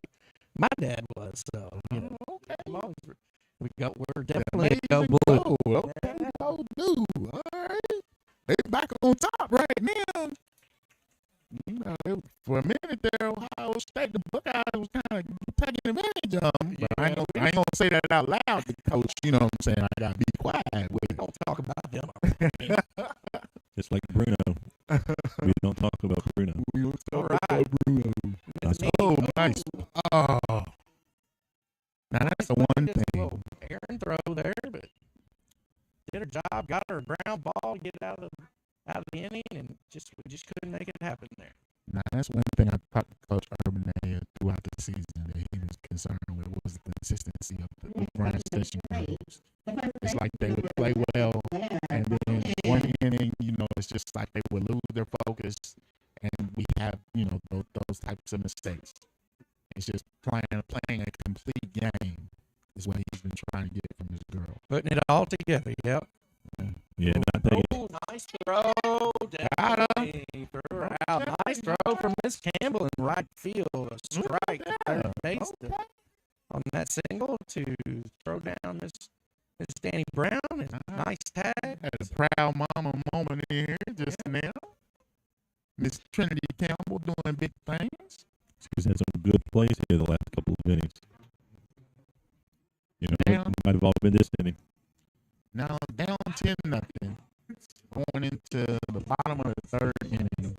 my dad was. So, okay. We're definitely go blue. Okay, go blue. All right. They back on top right now. For a minute there, Ohio State, the Buckeyes was kind of taking advantage of them. But I ain't going to say that out loud to Coach. You know what I'm saying? I got to be quiet with it. Don't talk about them. Just like Bruno. We don't talk about Bruno. We don't talk All right. about Bruno. Oh, nice. Oh. Now, that's the one thing. Aaron throw there, but did her job, got her a ground ball, get out of the inning, and we just couldn't make it happen there. Now, that's one thing I talked to Coach Urban throughout the season that he was concerned with was the consistency of the Bryan Station groups. It's like they would play well, and then one inning, it's just like they would lose their focus, and we have, those types of mistakes. It's just playing a complete game is what he's been trying to get from this girl. Putting it all together. Yep. Yeah, not taking Oh, nice throw. Definitely throw out. Nice throw from Miss Campbell in right field. A strike to third base on that single to throw down Miss Danny Brown. And nice tag. Had a proud mama moment here just now. Miss Trinity Campbell doing big things. She's had some good plays here the last couple of innings. You know, Down. it might have all been this inning. Now down 10-0. Going into the bottom of the third inning.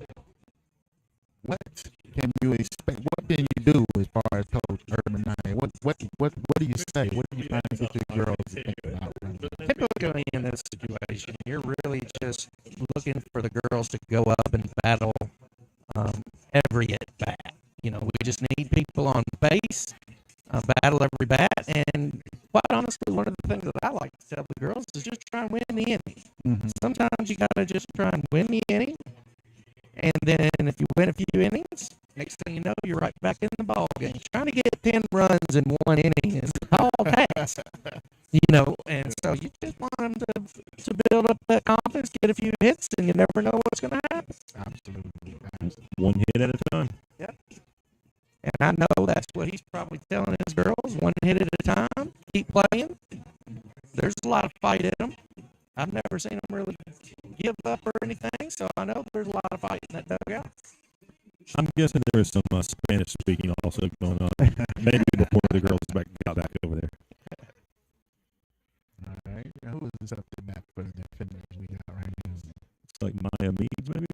What can you expect? What can you do as far as Coach Urban Knight? What do you say? What do you trying to get your girls to think about? Typically in this situation, you're really just looking for the girls to go up and battle every at bat. You know, we just need people on base, battle every bat, and quite honestly, one of the things that I like to tell the girls is just try and win the inning. Mm-hmm. Sometimes you gotta just try and win the inning, and then if you win a few innings, next thing you know, you're right back in the ball game. Trying to get 10 runs in one inning is a tall task, you know. And so you just want them to build up that confidence, get a few hits, and you never know what's going to happen. Absolutely. One hit at a time. Yep. And I know that's what he's probably telling his girls: one hit at a time, keep playing. There's a lot of fight in them. I've never seen them really give up or anything, so I know there's a lot of fight in that dugout. I'm guessing there is some Spanish speaking also going on. Maybe before the girls got back over there. All right. Who is up to bat for the defenders we got right now? It's like Maya Meads, maybe?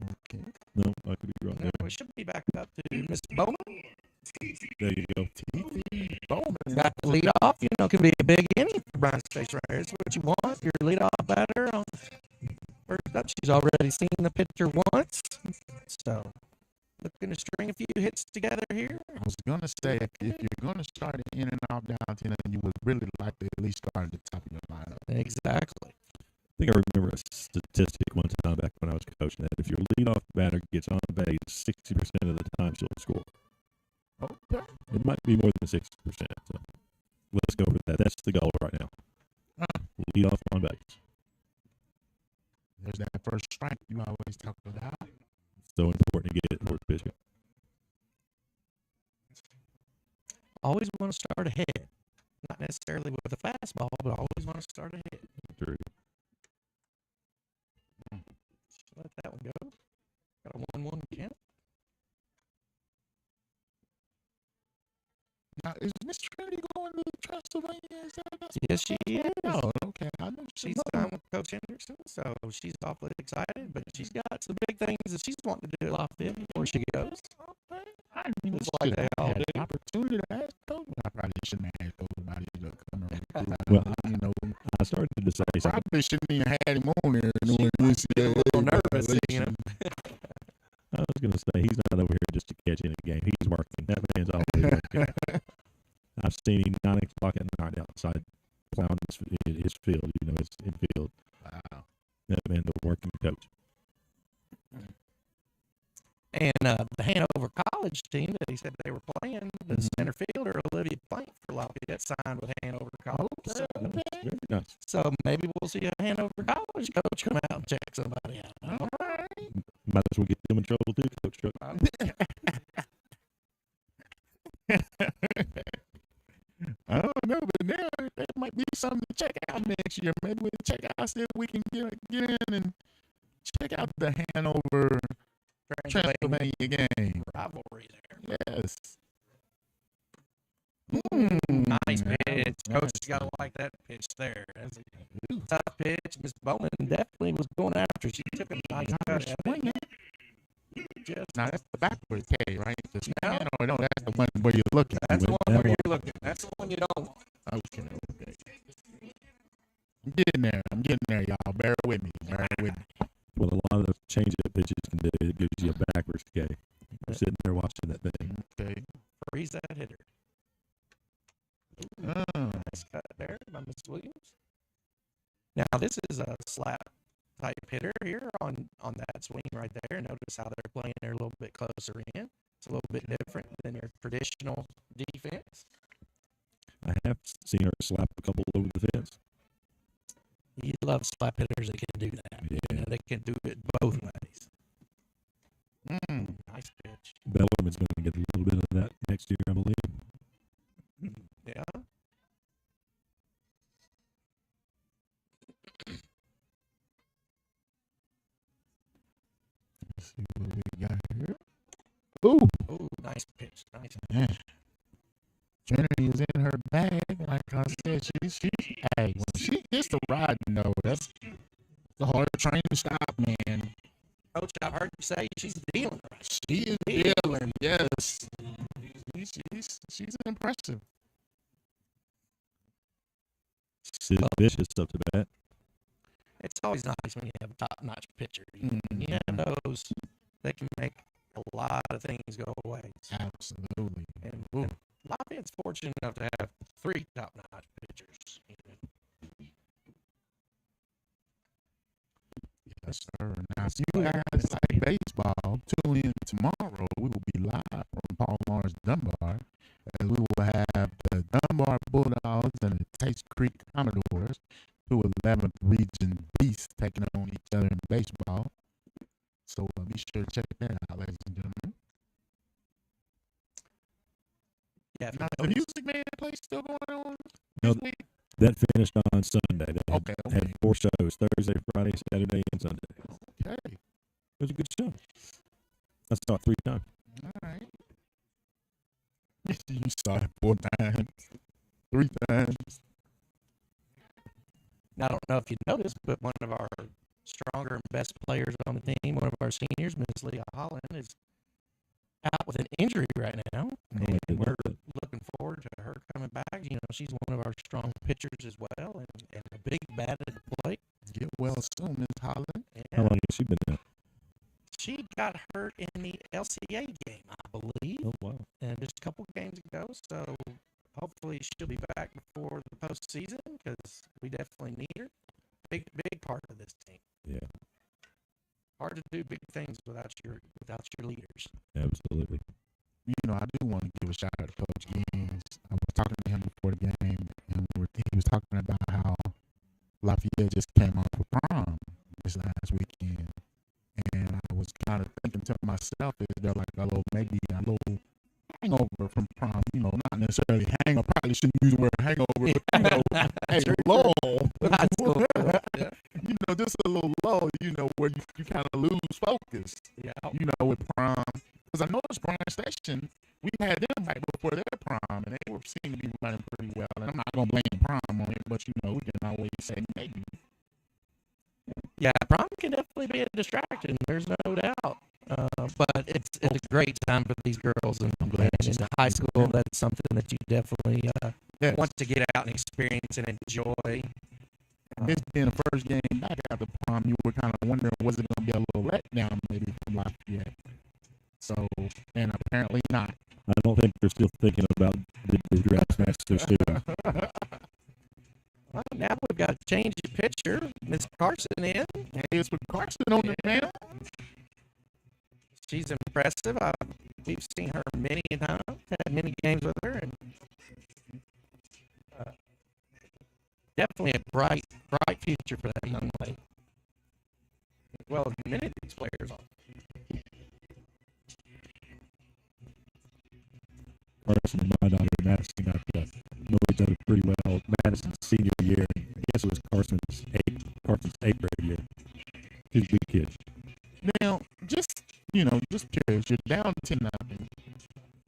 Okay. No, I could be wrong No, there. we should be back up to Miss Bowman. There you go. T.T. Bowman. Got the lead off, you know, can be a big inning for Bryan State right here. It's what you want. Your lead off batter on first up. She's already seen the pitcher once. So looking to string a few hits together here. I was going to say, if you're going to start it in and out down 10, you would really like to at least start at the top of your lineup. Exactly. I think I remember a statistic one time back when I was coaching that if your leadoff batter gets on base 60% of the time, she'll score. Okay. It might be more than 60%. So let's go for that. That's the goal right now. Lead off on base. There's that first strike you always talk about. So important to get it towards pitching. Always want to start ahead. Not necessarily with a fastball, but always want to start ahead. True. Let that one go. Got a 1-1 count. Now, is Miss Trinity going to Transylvania? Is that Yes, she is. Oh, okay. I know She's signed with Coach Henderson, so she's awfully excited. But she's got some big things that she's wanting to do at Lafayette before she goes. Okay. I mean, Just like they all had do. an opportunity to ask Coach. I probably shouldn't have asked Coach about it. To come and Well, you know, I started to say something. probably shouldn't even had him on there. Knowing this, A little nervous, you know. I was going to say, he's not over here just to catch any game. He's working. That man's always working. I've seen him 9 o'clock at night outside plowing his field, you know, his infield. Wow. That man's a working coach. And the Hanover College team that he said they were playing, the center fielder, Olivia Plank for Lafayette, signed with Hanover College. So, Very nice. so maybe we'll see a Hanover College coach come out and check somebody out. All right. Might as well get them in trouble too, Coach Chuck. I don't know, but now there might be something to check out next year. Maybe we'll check out, see if we can get in and check out the Hanover Transylvania game. Rivalry there. Yes. Nice pitch. Coach got to like that pitch there. That's a tough pitch. Miss Bowman definitely was going after. She took a nice cut at it. Just, Now that's the backwards K, right? The No. spin, or no, that's the one where you're looking. that's the went one that where one. you're looking. That's the one you don't want. Okay. I'm getting there. Y'all. Bear with me. Well, a lot of the change-up pitches can do. It gives you a backwards K. You're sitting there watching that thing. Okay. Freeze that hitter. Nice cut there by Miss Williams. Now this is a slap type hitter here on that swing right there. Notice how they're playing there a little bit closer in. It's a little bit different than your traditional defense. I have seen her slap a couple over the fence. You love slap hitters that can do that. Yeah. You know, they can do it both ways. Nice pitch. Bellerman's going to get a little bit of that next year, I believe. Yeah. Let's see what we got here. Ooh, Oh, nice pitch. Nice. man. Trinity is in her bag. Like I said, hey, when she gets to riding, though, that's the hard train to stop, man. Coach, I've heard you say she's dealing. She is dealing, yes. She's impressive. Sid Vicious up to bat. It's always nice when you have a top-notch pitcher. You have those that can make a lot of things go away. Absolutely. And Lafayette's fortunate enough to have 3 top-notch pitchers. Yes, sir. Now, if you guys like baseball, tune in tomorrow. We will be live from Paul Lawrence Dunbar, and we will have the Dunbar Bulldogs and the Taste Creek Commodores, 211th Region Beasts, taking on each other in baseball. So be sure to check that out, ladies and gentlemen. Yeah, Now, the Music Man play still going on No, this week? that finished on Sunday. They Okay. had 4 shows, Thursday, Friday, Saturday, and Sunday. Okay. It was a good show. I saw it 3 times. All right. You saw it 4 times, 3 times. Now, I don't know if you noticed, but one of our stronger and best players on the team, one of our seniors, Miss Leah Holland, is out with an injury right now. And we're looking forward to her coming back. You know, she's one of our strong pitchers as well, and a big bat at the plate. Get well soon, Miss Holland. How long has she been out? She got hurt in the LCA game, I believe, Oh, wow. and just a couple games ago. So hopefully she'll be back before the postseason because we definitely need her. Big part of this team. Yeah, Hard to do big things without your leaders. absolutely. You know, I do want to give a shout out to Coach Gaines. I was talking to him before the game, and he was talking about how Lafayette just came off of prom this last weekend. And I was kind of thinking to myself, is there like maybe a little hangover from prom? You know, not necessarily hangover. Probably shouldn't use the word hangover, but, you know, hey, lull. High school. Yeah. You know, just a little lull, you know, where you kind of lose focus, Yeah. you know, with prom. Because I noticed Bryan Station, we had them right before their prom, and they were seem to be running pretty well. And I'm not going to blame prom on it, but, you know, we can always say maybe. Yeah, prom can definitely be a distraction. There's no doubt. But it's a great time for these girls, and I'm glad in high school, that's something that you definitely Yes. want to get out and experience and enjoy. This being the first game back after prom, you were kind of wondering, was it going to be a little letdown maybe from Lafayette? So, and apparently not. I don't think they're still thinking about the draft match they're shooting. Well, now we've got to change the pitcher. Miss Carson in. Hey, it's with Carson on the man. She's impressive. We've seen her many times, had many games with her, and definitely a bright future for that young lady. Well, many of these players are. Carson and my daughter Madison got to know each other pretty well. Madison's senior year, I guess it was Carson's eighth grade year. He's a big kid. Now, just curious, you're down 10-0.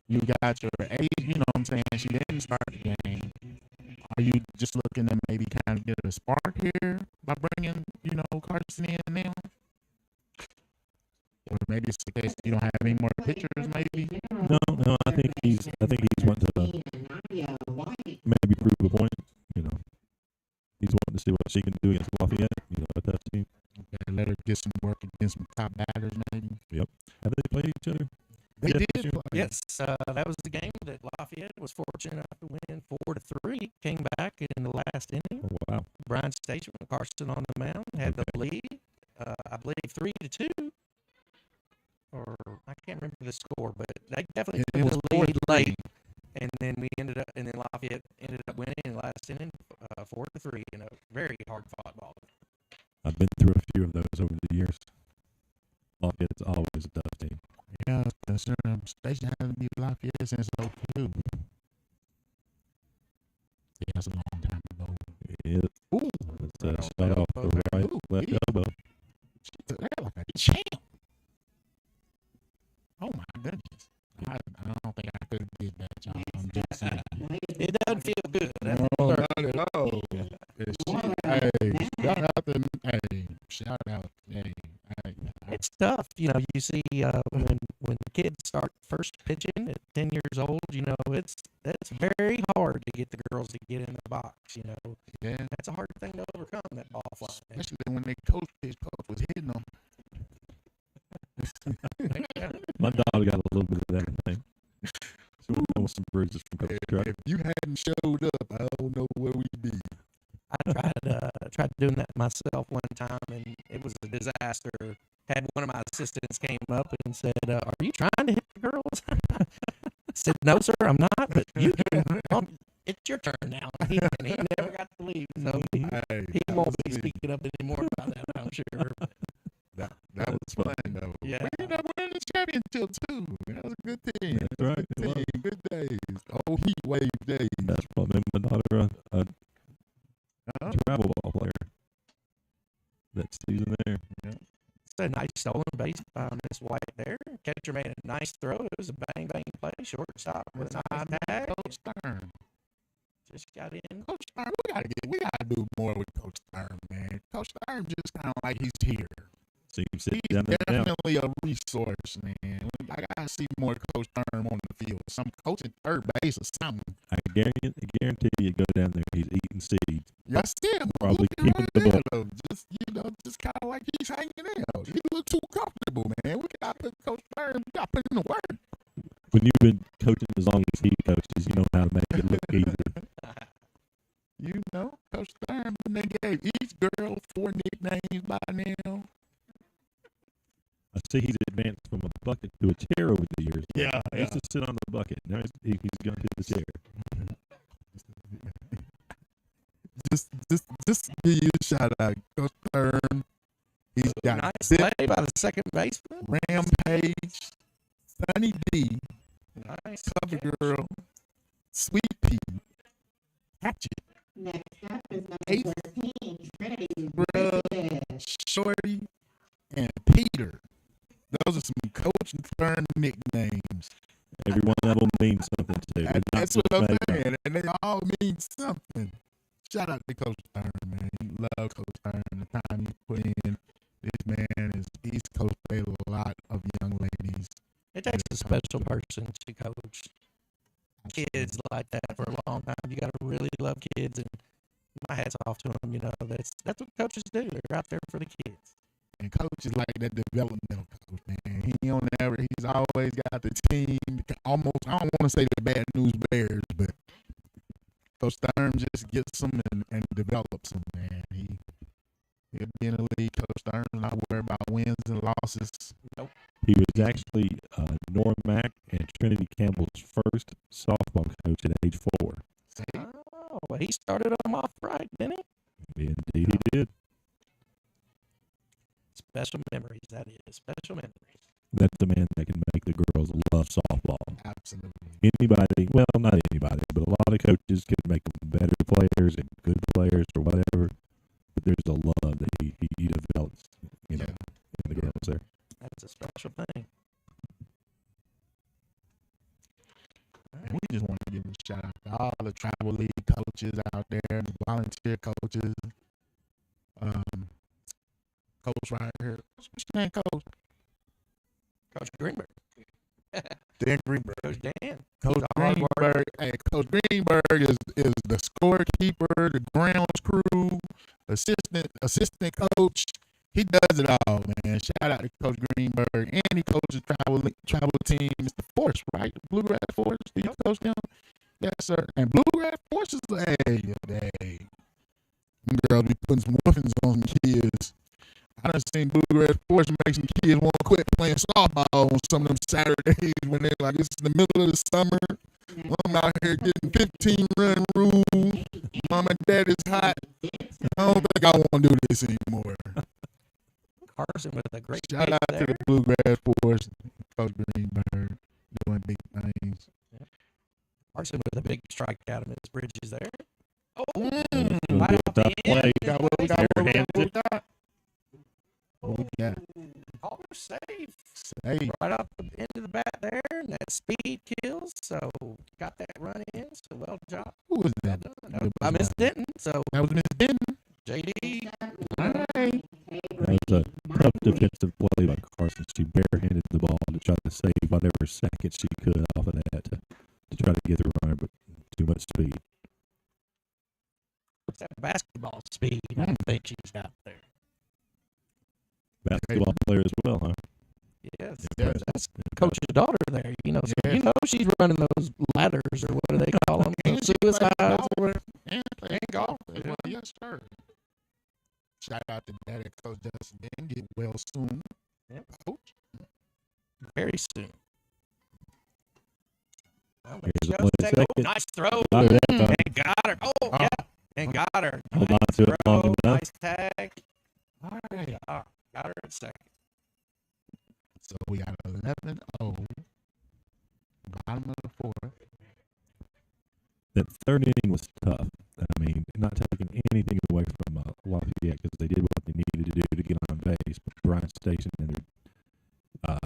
You got your age, you know what I'm saying? She didn't start the game. Are you just looking to maybe kind of get a spark here by bringing, you know, Carson in now? Or maybe it's the case you don't have any more pitchers, maybe? No, I think he's wanting to maybe prove a point. You know, he's wanting to see what she can do against Lafayette. You know, at that team. Okay, let her get some work against some top batters, maybe. Yep. Have they played each other? They Yeah, did. sure. Play. Yes, that was the game that Lafayette was fortunate enough to win 4-3. Came back in the last inning. Oh, wow. Bryan Station with Carson on the mound had the lead. I believe 3-2. Or I can't remember the score, but they definitely It took was the lead 4-3. late, and then Lafayette ended up winning in the last inning, 4-3 in a very hard fought ball. I've been through a few of those over the years. Lafayette's always a tough team. Yeah, the station hasn't beat Lafayette since 02. Yeah, that's a long time ago. Yeah. Ooh, It's a shot off the right, Ooh, left yeah. elbow. She took that like a champ. Oh my goodness. I don't think I could have did that, John. I'm just saying. It doesn't feel good. That's No, for not at all. Shout out. Hey. It's tough, You see, when kids start first pitching at 10 years old, it's very hard to get the girls to get in the box. Yeah. That's a hard thing to overcome. That ball fly. Especially when his coach was hitting them. My dog got a little bit of that, I think. So we're with some bruises from Coach Truck. If you hadn't showed up, I don't know where we'd be. I tried doing that myself one time, and it was a disaster. Had one of my assistants came up and said, "Are you trying to hit the girls?" I said, "No, sir, I'm not. But you can. It's your turn now." He never got to leave, so he won't be speaking up anymore about that, I'm sure. That was fun, though. Yeah. We ended up winning the championship, too. That was a good team. That's right. Good team. Good days. Oh, heat wave days. That's what made my daughter a travel ball player. That season there. Yeah. It's a nice stolen base by Miss White there. Catcher made a nice throw. It was a bang play. Shortstop with a nice tag. Coach Stern. Just got in. Coach Stern, we gotta do more with Coach Stern, man. Coach Stern just kind of like he's here. So you can sit He's down there now. definitely a resource, man. I gotta see more Coach Stern on the field. Some coaching third base or something. I guarantee you go down there, he's eating seeds. I see him. Probably looking keeping the book. there, though. Just kind of like he's hanging out. He look too comfortable, man. We gotta put Coach Stern. We gotta put in the work. When you've been coaching as long as he coaches, you know how to make it look easy. Coach Stern, they gave each girl 4 nicknames by now. I see he's advanced from a bucket to a chair over the years. Yeah, He used to sit on the bucket. Now he's gone to the chair. Just give you a shout out, Coach Stern. He's got Nice play by the second baseman. Rampage, Sunny D, Nice. Cover catch. Girl, Sweet Pea, Hatchet, Next up is Eight. number 14, Trinity Bruh. Bridges. Shorty, and Peter. Those are some Coach Stern nicknames. Every one of them means something to you. That's what I'm saying, and they all mean something. Shout out to Coach Stern, man. Love Coach Stern. The time he put in. This man he's coached a lot of young ladies. It takes a special person to coach kids like that for a long time. You got to really love kids, and my hat's off to them. That's what coaches do. They're out there for the kids. And coach is like that developmental coach, man. He's always got the team. Almost, I don't want to say the bad news bears, but Coach Stern just gets them and develops them, man. He'll be in the league. Coach Stern not worried about wins and losses. Nope. He was actually Nora Mack and Trinity Campbell's first softball coach at age 4. Oh, well, he started them off right, didn't he? Indeed, he did. Special memories, that is. Special memories. That's the man that can make the girls love softball. Absolutely. Anybody, well, not anybody, but a lot of coaches can make them better players and good players or whatever. But there's a love that he develops, in the girls there. That's a special thing. And we just want to give a shout out to all the travel league coaches out there, the volunteer coaches. Coach right here. What's your name, Coach? Coach Greenberg. Dan Greenberg. Coach Dan. Coach Hard work. Greenberg. Hey, Coach Greenberg is the scorekeeper, the grounds crew, assistant coach. He does it all, man. Shout out to Coach Greenberg. And he coaches travel team. Mr. Force, right? Bluegrass Force. Do you coach them? Yes, sir. And Bluegrass Force is hey. Them girls be putting some woofings on some kids. I done seen Bluegrass Sports make some kids want to quit playing softball on some of them Saturdays when they're like, it's the middle of the summer. I'm out here getting 15-run rules. Mom and dad is hot. I don't think I want to do this anymore. Carson with a great Shout base out there. to the Bluegrass Sports, Coach Greenberg, doing big things. Carson with a big strikeout of Miss Bridges there. Oh, Gonna right be off a the tough end. play. Got what we got? What we got? What we got? What we got? Caller safe. Hey, Right off the end of the bat there, and that speed kills. So got that run in. So well job. who was Well that? done. That was by Miss Denton. So That was Miss Denton. JD. All right. That was a tough defensive play by Carson. She barehanded the ball to try to save whatever seconds she could off of that to try to get the runner, but too much speed. What's that basketball speed? I think she's got there. Basketball player as well, huh? Yes, Yes. that's Coach's daughter there. You know, so Yes. you know she's running those ladders or what do they call them? And she Suicides plays or golf. whatever. And playing golf as well. Yes, sir. Shout out to Daddy Coach Justin. Get well soon. Yep. Coach. Very soon. Well, Here's she a goes, play take- oh, second. nice throw. Look at that, though. And got her. Oh, yeah. And got her. Hold Nice on to it long throw, enough. Nice tag. All right. Got her at second. So we got 11-0. Bottom of the fourth. That third inning was tough. I mean, not taking anything away from Lafayette because they did what they needed to do to get on base. But Bryan Station and their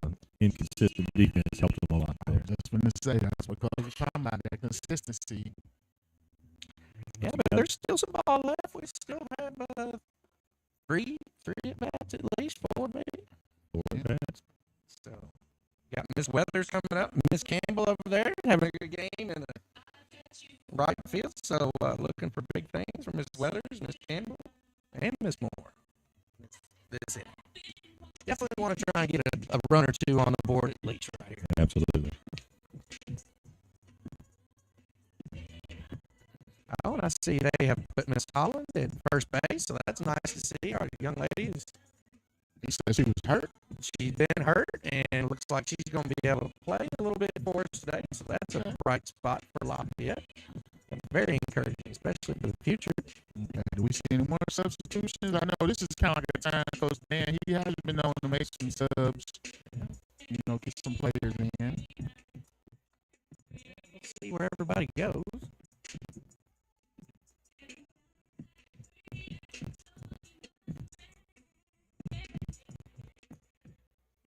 inconsistent defense helped them a lot I there. was just going to say that's what Coach was talking about, that consistency. Yeah, but there's still some ball left. We still have three at bats at least, four maybe. Forward pass. So, got Miss Weathers coming up, Miss Campbell over there having a good game in the right field. So, looking for big things from Miss Weathers, Miss Campbell, and Miss Moore. That's it. Definitely want to try and get a run or two on the board at least right here. Absolutely. Oh, and I see they have put Miss Holland at first base, so that's nice to see. Our young lady is He said she was hurt. she's been hurt and looks like she's going to be able to play a little bit for us today. So that's a bright spot for Lafayette. And very encouraging, especially for the future. Okay, do we see any more substitutions? I know this is kind of like a time Coach Dan, he has been known to make some subs, you know, get some players in. See where everybody goes.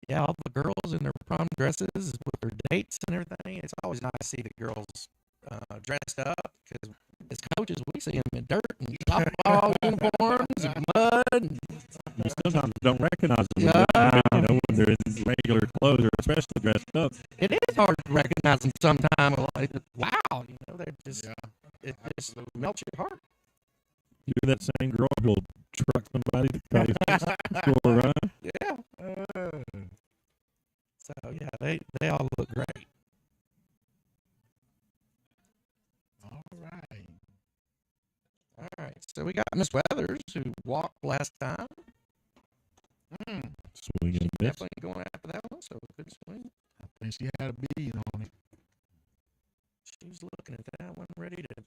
Yeah, all the girls in their prom dresses with their dates and everything. It's always nice to see the girls dressed up because as coaches, we see them in dirt and softball uniforms and mud. And, You sometimes don't recognize them, you know, when they're in regular clothes or especially dressed up. it is hard to recognize them sometimes. Like, wow, you know, they're just, it just melts your heart. You're that same girl who'll truck somebody to try to score a run. Yeah. So, yeah, they all look great. All right. All right. So we got Miss Weathers who walked last time. Swing and a miss. Definitely going after that one. So good swing. I think she had a bead on it. She was looking at that one, ready to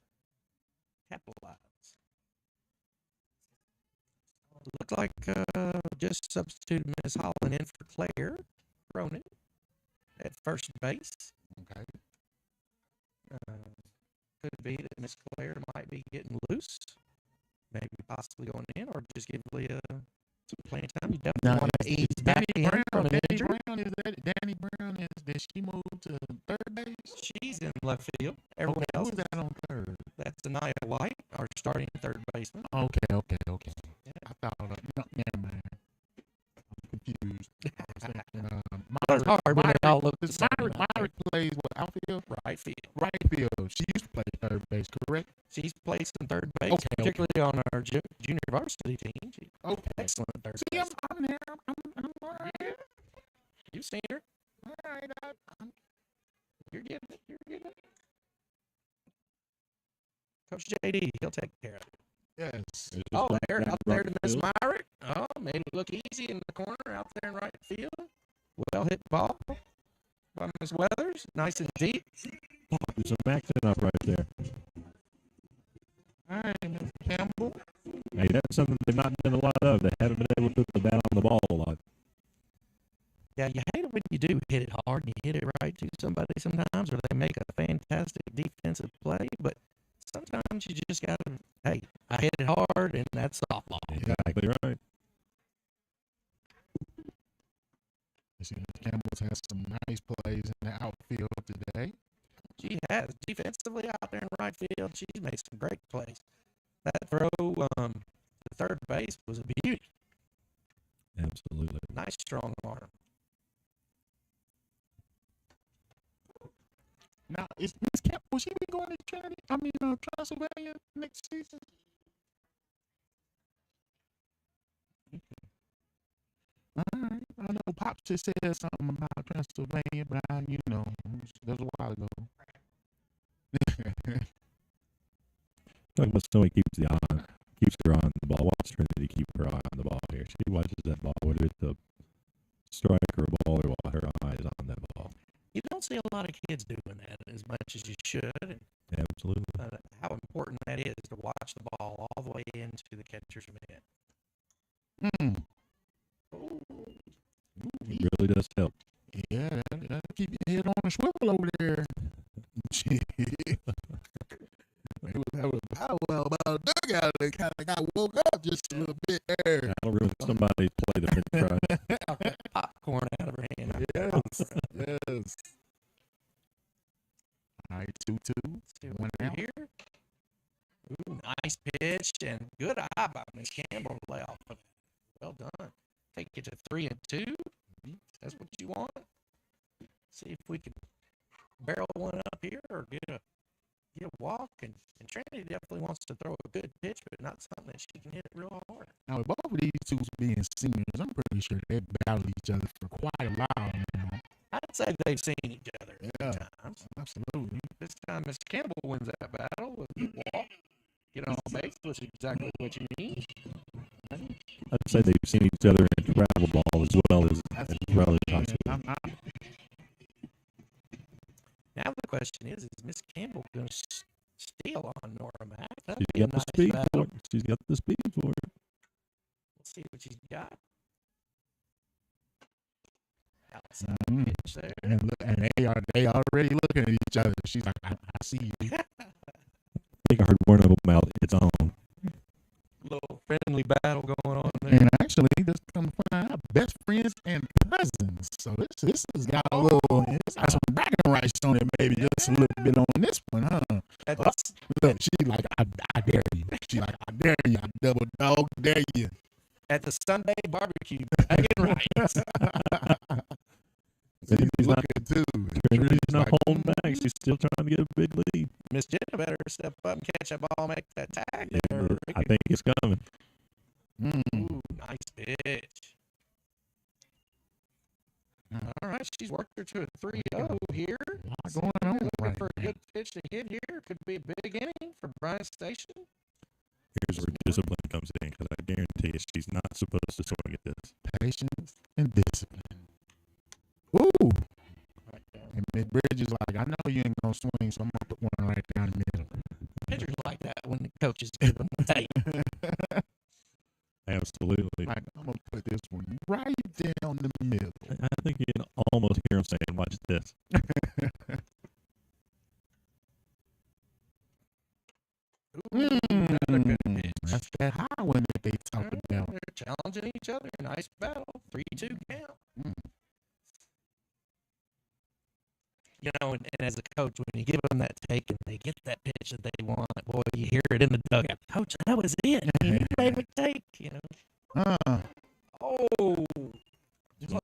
capitalize. Looked like just substituted Miss Holland in for Claire Cronin at first base. Okay. Could be that Miss Claire might be getting loose, maybe possibly going in, or just give Leah some playing time. You definitely Now, want to is ease back Danny in Brown, from an Danny injury. Brown, is that Danny Brown? Did she move to third base? She's in left field. Everyone Okay, else, who's that on third? that's Anaya White, our starting third baseman. Okay. Yeah. I thought, no, never mind. I'm confused. I was thinking, It's hard when they all look the Because same. Myrick plays what, outfield? Right field. Right field. She used to play third base, correct? She's played some third base, Okay. particularly on our junior varsity team. She's Okay. excellent at third See, base. I'm there. I'm all right. You've seen her. All right. You're getting it. Coach JD, he'll take care of it. Yes. It's just Oh, back there, down out right there to Miss field. Myrick. Oh, made it look easy in the corner out there in right field. Well hit ball by Miss Weathers. Nice and deep. Do some action up right there. All right, Mr. Campbell. Hey, that's something they've not done a lot of. They haven't been able to put the bat on the ball a lot. Yeah, you hate it when you do hit it hard and you hit it right to somebody sometimes, or they make a fantastic defensive play. But sometimes you just got to, hey, I hit it hard, and that's softball. Exactly right. You see, Mr. Campbell's has some nice plays in the outfield today. She has defensively out there in right field. She's made some great plays. That throw to third base was a beauty. Absolutely. Nice strong arm. Now, is Miss Campbell, will she be going to Transylvania next season? All right. I know Pops just said something about Transylvania, but that was a while ago. Talking about somebody keeps her eye on the ball. Watch Trinity keep her eye on the ball here. She watches that ball, whether it's a strike or a ball, or what, her eye is on that ball. You don't see a lot of kids doing that as much as you should. And, Absolutely. how important that is to watch the ball all the way into the catcher's mitt. It really does help. Yeah, that'll keep your head on a swivel over there. They was having a powwow about a dugout. They kind of got woke up just a little bit there. That'll ruin somebody's play, the French fry. Popcorn out of her hand. Yes. All right, 2-2. One out. Here. Ooh, nice pitch and good eye by Miss Campbell to lay off of it. Well done. Take it to 3-2. That's what you want. See if we can barrel one up here or get a walk. And Trinity definitely wants to throw a good pitch, but not something that she can hit real hard. Now, with both of these two being seniors, I'm pretty sure they battled each other for quite a while now. I'd say they've seen each other Yeah, times. absolutely. This time, Miss Campbell wins that battle with a walk. Get on base, which is exactly what you need. I'd say they've seen each other in travel ball as well as high school. Now the question is Miss Campbell going to steal on Nora Mack? That'd She's be a got the nice speed battle. for it. She's got the speed for it. Let's see what she's got. Outside pitch there. And they already looking at each other. She's like, I see you. I think I heard one of them out. It's on. Little friendly battle going on there. And actually, just come to find out, best friends and cousins. So this has got a little, it's got some bragging rights on it, maybe just a little bit on this one, huh? Look, she like, I dare you. She like, I dare you. I double dog dare you. At the Sunday barbecue, bragging rights. She's looking too. Trinity's not like, holding back. She's still trying to get a big lead. Miss Jenna better step up and catch that ball, make that tag Yeah, there. I think it's coming. Ooh, nice pitch. All right, she's worked her to a 3-0 here. What's going on Looking right for a now? good pitch to hit here. Could be a big inning for Bryan Station. Here's where discipline comes in, because I guarantee you she's not supposed to swing at this. Patience and discipline. Ooh. Right there. And Miss Bridges like, I know you ain't gonna swing, so I'm gonna put one right down the middle. Pitchers like that when the coaches give them the tape. Absolutely. Like, I'm gonna put this one right down the middle. I think you can almost hear him saying, watch this. Another good pitch. That's that high one that they talk about. They're challenging each other. Nice battle. 3-2 count. You know, and as a coach, when you give them that take and they get that pitch that they want, boy, you hear it in the dugout. Coach, that was it. He made a take, you know. Oh,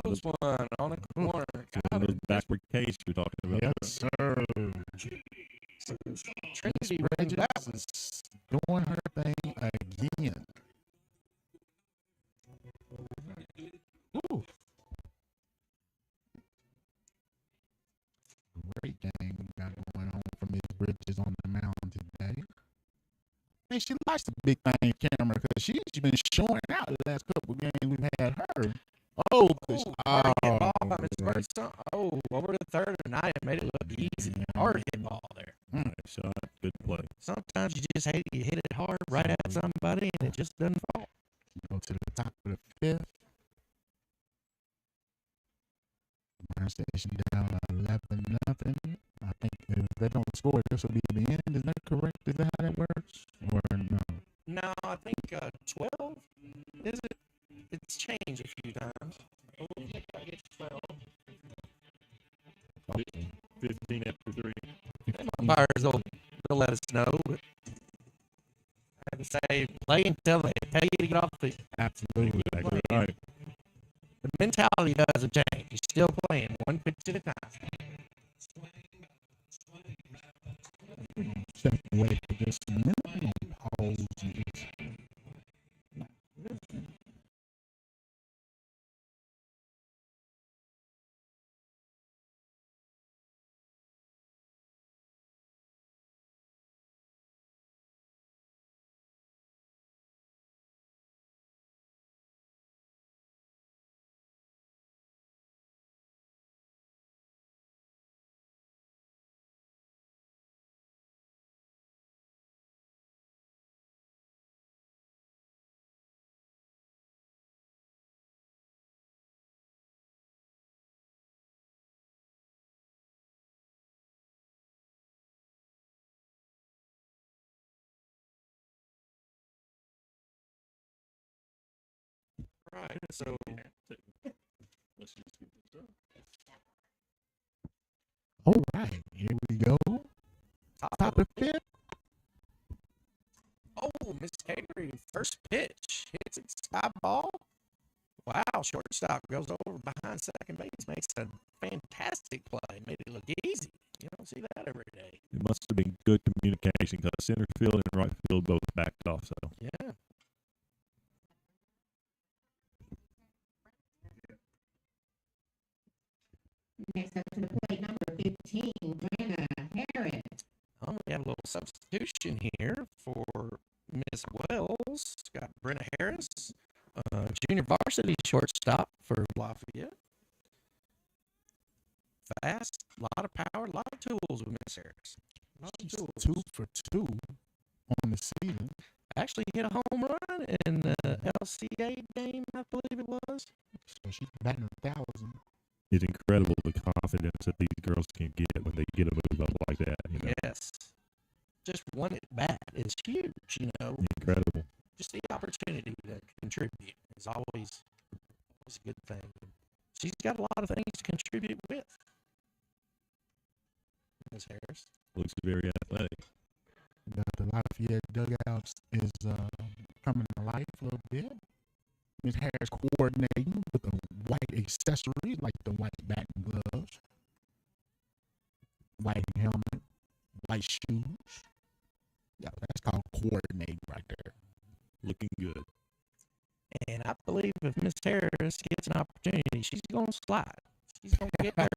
close one on the corner. One of those backward case you're talking about. Yes, sir. Trinity Bridges wins that one. is doing her thing again. Ooh. Great game we got going on from Miss Bridges on the mound today. think she likes the big thing camera because she's been showing out the last couple of games we've had her. Oh, hard hit ball by Mr. Ferguson. Oh, over the third, and I made it look easy. Hard hit ball there. Nice shot. Good play. Sometimes you just hit it hard right at somebody, and it just doesn't fall. Go to the top of the fifth. Bryan Station down 11-0. I think if they don't score, this will be the end. Is that correct? Is that how that works? Or no? No, I think 12. Is it? It's changed a few times. Oh, I think I get 12. 15 after 3. Umpires will let us know. But I have to say, play until they tell you to get off the. Absolutely. Exactly right. The mentality doesn't change. You're still playing one pitch at a time. Step away for just a minute. Pause. Right. So Let's just get this done. All right. Here we go. Top of fifth. oh, Miss Avery, first pitch hits it sky ball. Wow, shortstop goes over behind second base, makes a fantastic play, made it look easy. You don't see that every day. It must have been good communication because center field and right field both backed off. So Yeah. Next up to the plate, number 15, Brenna Harris. We have a little substitution here for Miss Wells. Got Brenna Harris, junior varsity shortstop for Lafayette. Fast, a lot of power, a lot of tools with Miss Harris. A lot of tools. 2 for 2 on the season. Actually hit a home run in the LCA game, I believe it was. So she's batting 1,000. it's incredible the confidence that these girls can get when they get a move up like that. You know? Yes. Just one at bat is huge, you know. Incredible. Just the opportunity to contribute is always a good thing. She's got a lot of things to contribute with. Ms. Harris. Looks very athletic. The Lafayette dugouts is coming to life a little bit. Ms. Harris coordinating with the white accessories like the white bat and gloves, white helmet, white shoes. Yeah, that's called coordinating right there. Looking good. And I believe if Miss Harris gets an opportunity, she's going to slide. She's going to get her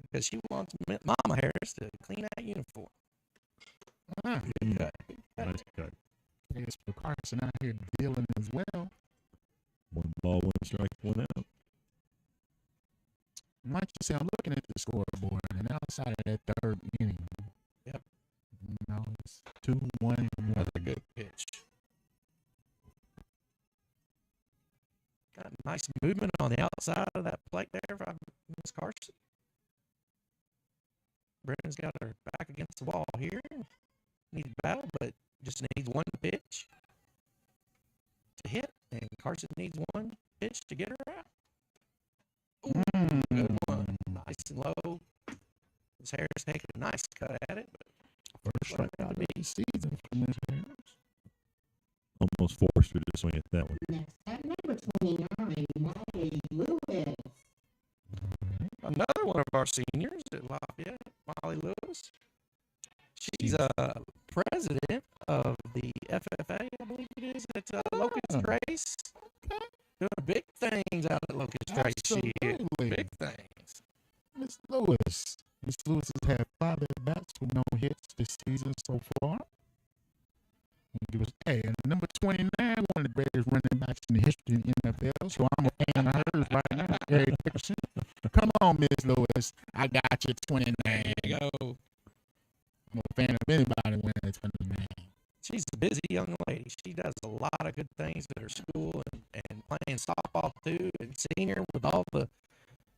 because she wants Mama Harris to clean that uniform. Good cut. Nice cut. Yes, for Carson out here dealing as well. 1 ball, 1 strike, 1 out. Like you say, I'm looking at the scoreboard, and outside of that third inning, Yep. You know, it's 2-1. Another good pitch. Got nice movement on the outside of that plate there from Miss Carson. Brendan's got her back against the wall here. Needs battle, but just needs one pitch to hit, and Carson needs one pitch to get her out. Ooh, good one. Nice and low. Miss Harris taking a nice cut at it, but First strikeout of the season for Ms. Harris. Almost forced her to swing at that one. Next up, number 29, Molly Lewis. another one of our seniors at Lafayette, Molly Lewis. She's a president of the FFA, I believe it is, at Locust Trace. Doing big things out at Locust Trace. She is. Absolutely. Big things. Miss Lewis. Miss Lewis has had 5 at-bats with no hits this season so far. one of the greatest running backs in the history of the NFL. So I'm a fan of hers right now. Eric Dickerson. Come on, Miss Lewis. I got you 29. There you go. I'm a fan of anybody winning at 29. She's a busy young lady. She does a lot of good things at her school and playing softball too, and senior with all the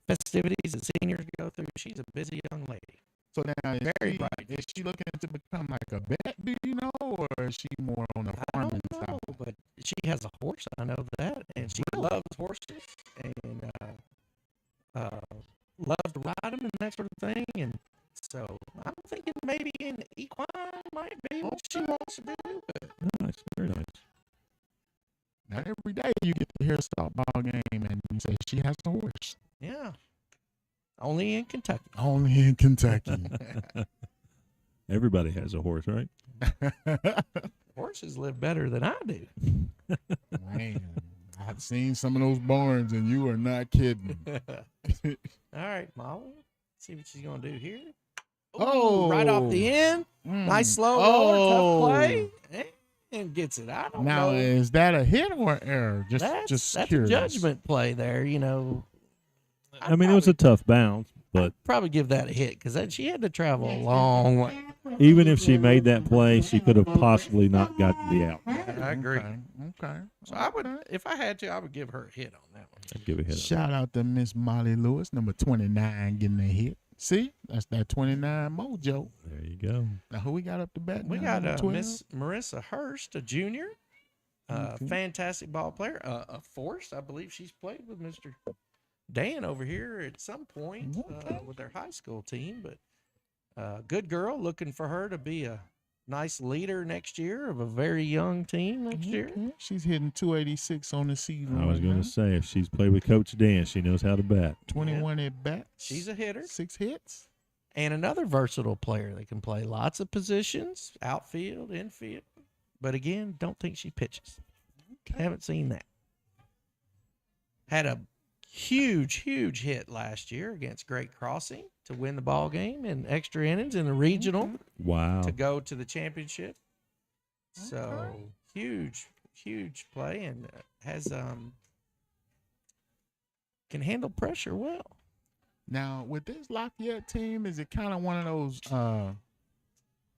festivities that seniors go through. She's a busy young lady. So now, Very bright. is she looking to become like a vet, do you know, or is she more on the I farming don't know, side? but she has a horse. I know that, and she loves horses and loves to ride them and that sort of thing. And so I'm thinking maybe an equine might be what she wants to do. But Nice, very nice. Now, every day you get to hear a softball game and you say she has a horse. yeah, only in Kentucky. Only in Kentucky. Everybody has a horse, right? Horses live better than I do. Man, I've seen some of those barns and you are not kidding. All right, Molly. See what she's gonna do here. Oh. Right off the end. Nice slow roller, tough play, and gets it. I don't Now, know. is that a hit or an error? That's a curious. judgment play there. You know. I mean, it was a tough bounce, but Probably give that a hit because she had to travel a long way. even if she made that play, she could have possibly not gotten the out. I agree. Okay. So I would, if I had to, I would give her a hit on that one. I'd give a hit. Shout out to Miss Molly Lewis, number 29, getting a hit. See, that's that 29 mojo. There you go. Now, who we got up to bat? We now, got number 12? Miss Marissa Hurst, a junior, fantastic ball player, a force. I believe she's played with Mr. Dan over here at some point with their high school team. But good girl, looking for her to be a nice leader next year of a very young team next year. Okay. She's hitting 286 on the season. I was right going now. to say, if she's played with Coach Dan, she knows how to bat. 21 at bats. She's a hitter. 6 hits. And another versatile player that can play lots of positions, outfield, infield. But again, don't think she pitches. Haven't seen that. Had a huge hit last year against Great Crossing to win the ball game in extra innings in the regional Wow. to go to the championship. So huge play and has can handle pressure well. Now, with this Lafayette team, is it kind of one of those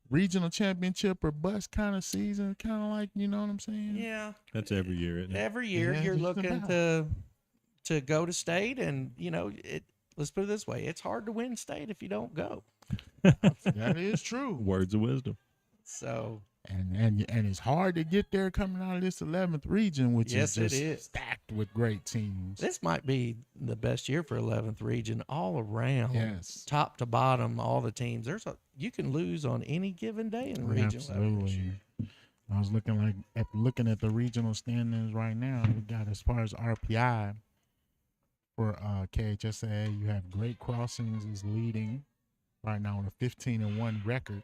regional championship or bust kind of season? Kind of like, you know what I'm saying? Yeah. That's every year, isn't it? Every year Yeah, you're just looking about. to go to state, and you know it. Let's put it this way: it's hard to win state if you don't go. That is true. Words of wisdom. So And it's hard to get there coming out of this 11th region, which Yes, it is just is. stacked with great teams. this might be the best year for 11th region all around. Yes. Top to bottom, all the teams. You can lose on any given day in region 11 this Absolutely. year. I was looking at the regional standings right now. We got, as far as RPI for KHSA, you have Great Crossings is leading right now on a 15-1 record.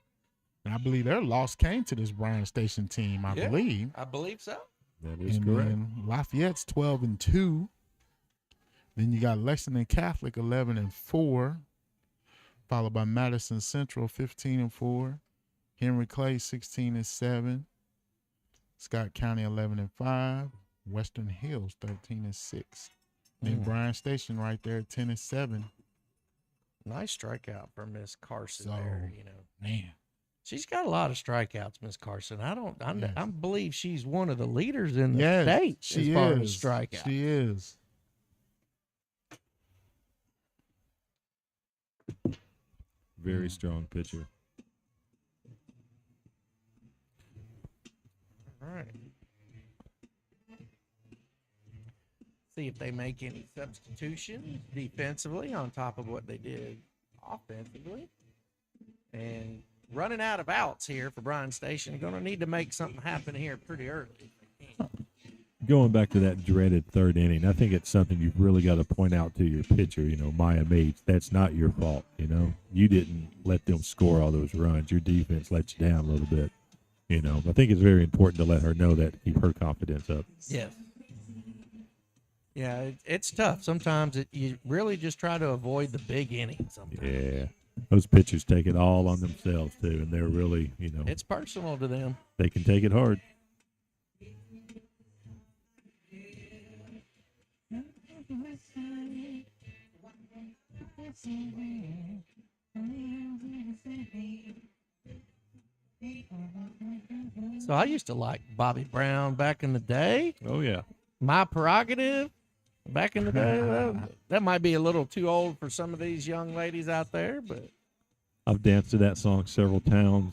And I believe their loss came to this Bryan Station team, I Yeah. believe. I believe so. That is And correct. then Lafayette's 12-2. Then you got Lexington Catholic 11-4, followed by Madison Central 15-4, Henry Clay 16-7, Scott County 11-5, Western Hills 13-6. Then Bryan Station right there 10-7. Nice strikeout for Miss Carson So, there. You know, Man, she's got a lot of strikeouts, Miss Carson. I Yes. believe she's one of the leaders in the yes, state she as far is. as strikeouts. She is. Very strong pitcher. All right. See if they make any substitutions defensively on top of what they did offensively. And running out of outs here for Bryan Station. Going to need to make something happen here pretty early. Going back to that dreaded third inning, I think it's something you've really got to point out to your pitcher, Maya Meads. That's not your fault, You didn't let them score all those runs. Your defense let you down a little bit, I think it's very important to let her know that, keep her confidence up. Yes. Yeah, it's tough. Sometimes you really just try to avoid the big inning sometimes. Yeah. Those pitchers take it all on themselves, too, and they're really, It's personal to them. they can take it hard. So I used to like Bobby Brown back in the day. Oh yeah. My Prerogative back in the day. That might be a little too old for some of these young ladies out there, but I've danced to that song several times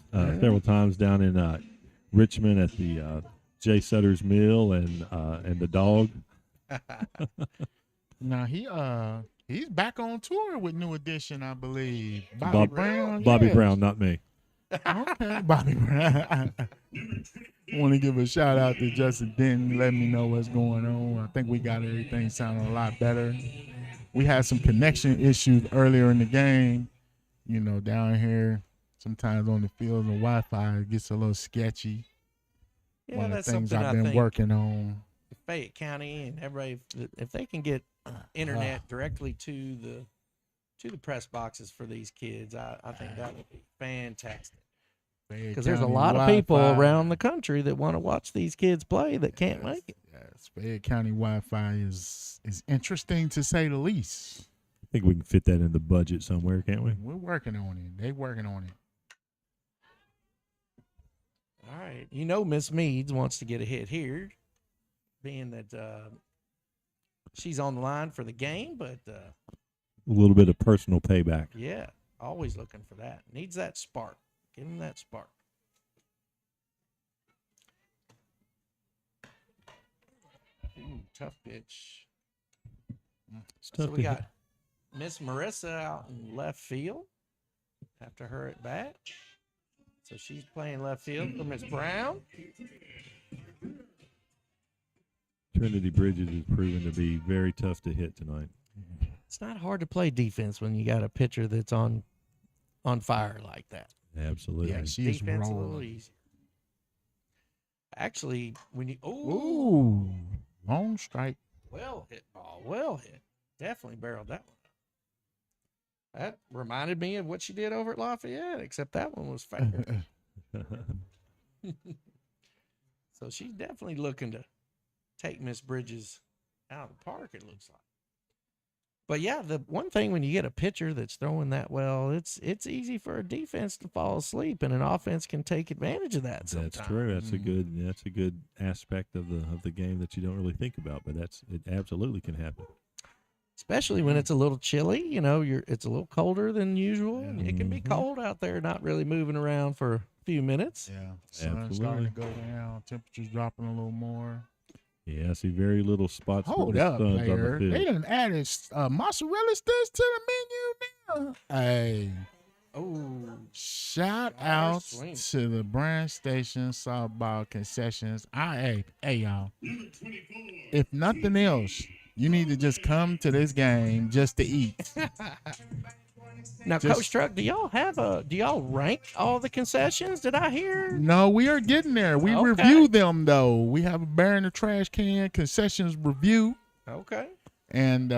down in Richmond at the Jay Sutter's Mill and the Dog. Now he's back on tour with New Edition, I believe. Bob Brown. Bobby yes. Brown, not me. Okay, Bobby Brown. Want to give a shout out to Justin Denton, let me know what's going on. I think we got everything sounding a lot better. We had some connection issues earlier in the game. You know, down here, sometimes on the field, the Wi-Fi gets a little sketchy. yeah, One of that's the things something I've I been think working on. Fayette County and everybody, if they can get internet directly to the press boxes for these kids, I think that would be fantastic. Because there's a lot of people around the country that want to watch these kids play that can't make it. Yes, Fayette County Wi-Fi is interesting to say the least. I think we can fit that in the budget somewhere, can't we? We're working on it. They working on it. All right. You know Miss Meads wants to get a hit here, being that she's on the line for the game, but A little bit of personal payback. yeah, always looking for that. Needs that spark. Give him that spark. Ooh, tough pitch. It's So tough we to got Miss Marissa out in left field after her at bat. So she's playing left field for Miss Brown. Trinity Bridges has proven to be very tough to hit tonight. It's not hard to play defense when you got a pitcher that's on fire like that. Absolutely. Yeah, she's Defense a little rolling. easier. Actually, when you Ooh, long strike. well hit ball, well hit. Definitely barreled that one. That reminded me of what she did over at Lafayette, except that one was fair. So she's definitely looking to take Miss Bridges out of the park, it looks like. But yeah, the one thing when you get a pitcher that's throwing that well, it's easy for a defense to fall asleep, and an offense can take advantage of that sometimes. That's true. That's a good aspect of the game that you don't really think about, but it absolutely can happen. Especially when it's a little chilly, you know, it's a little colder than usual. Yeah. It can be cold out there, not really moving around for a few minutes. Yeah, sun's starting to go down. Temperature's dropping a little more. Yeah, I see very little spots. Hold for the up, suns on the player. field. They done added mozzarella sticks to the menu now. Hey, Oh, shout Nice out swing. to the Bryan Station softball concessions. Hey, y'all. If nothing else, you need to just come to this game just to eat. now, Just- Coach Truck, do y'all rank all the concessions? Did I hear? No, we are getting there. We Okay. review them though. We have a bear in the trash can concessions review. Okay. And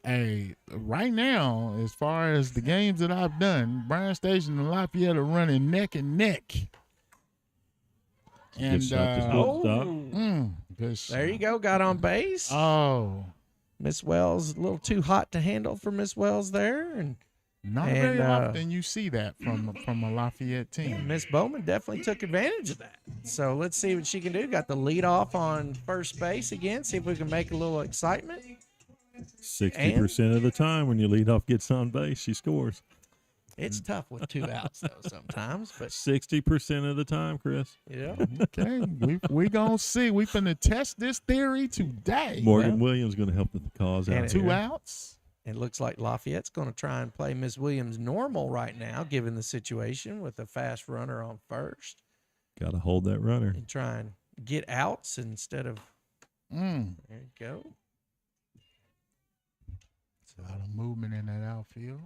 hey, right now, as far as the games that I've done, Bryan Station and Lafayette are running neck and neck. And shot to score. Stop. good shot. There you go. Got on base. Oh, Miss Wells, a little too hot to handle for Miss Wells there, and not very And, often you see that from a Lafayette team. Miss Bowman definitely took advantage of that. So let's see what she can do. Got the lead off on first base again. See if we can make a little excitement. 60% of the time when your leadoff gets on base, she scores. It's tough with 2 outs though sometimes, but 60% of the time, Chris. yeah. Okay, we gonna see. We finna test this theory today. Morgan Williams going to help the cause And out. it- Two here. outs. It looks like Lafayette's going to try and play Miss Williams normal right now, given the situation with a fast runner on first, Got to hold that runner. and try and get outs instead of. There you go. A lot of movement in that outfield.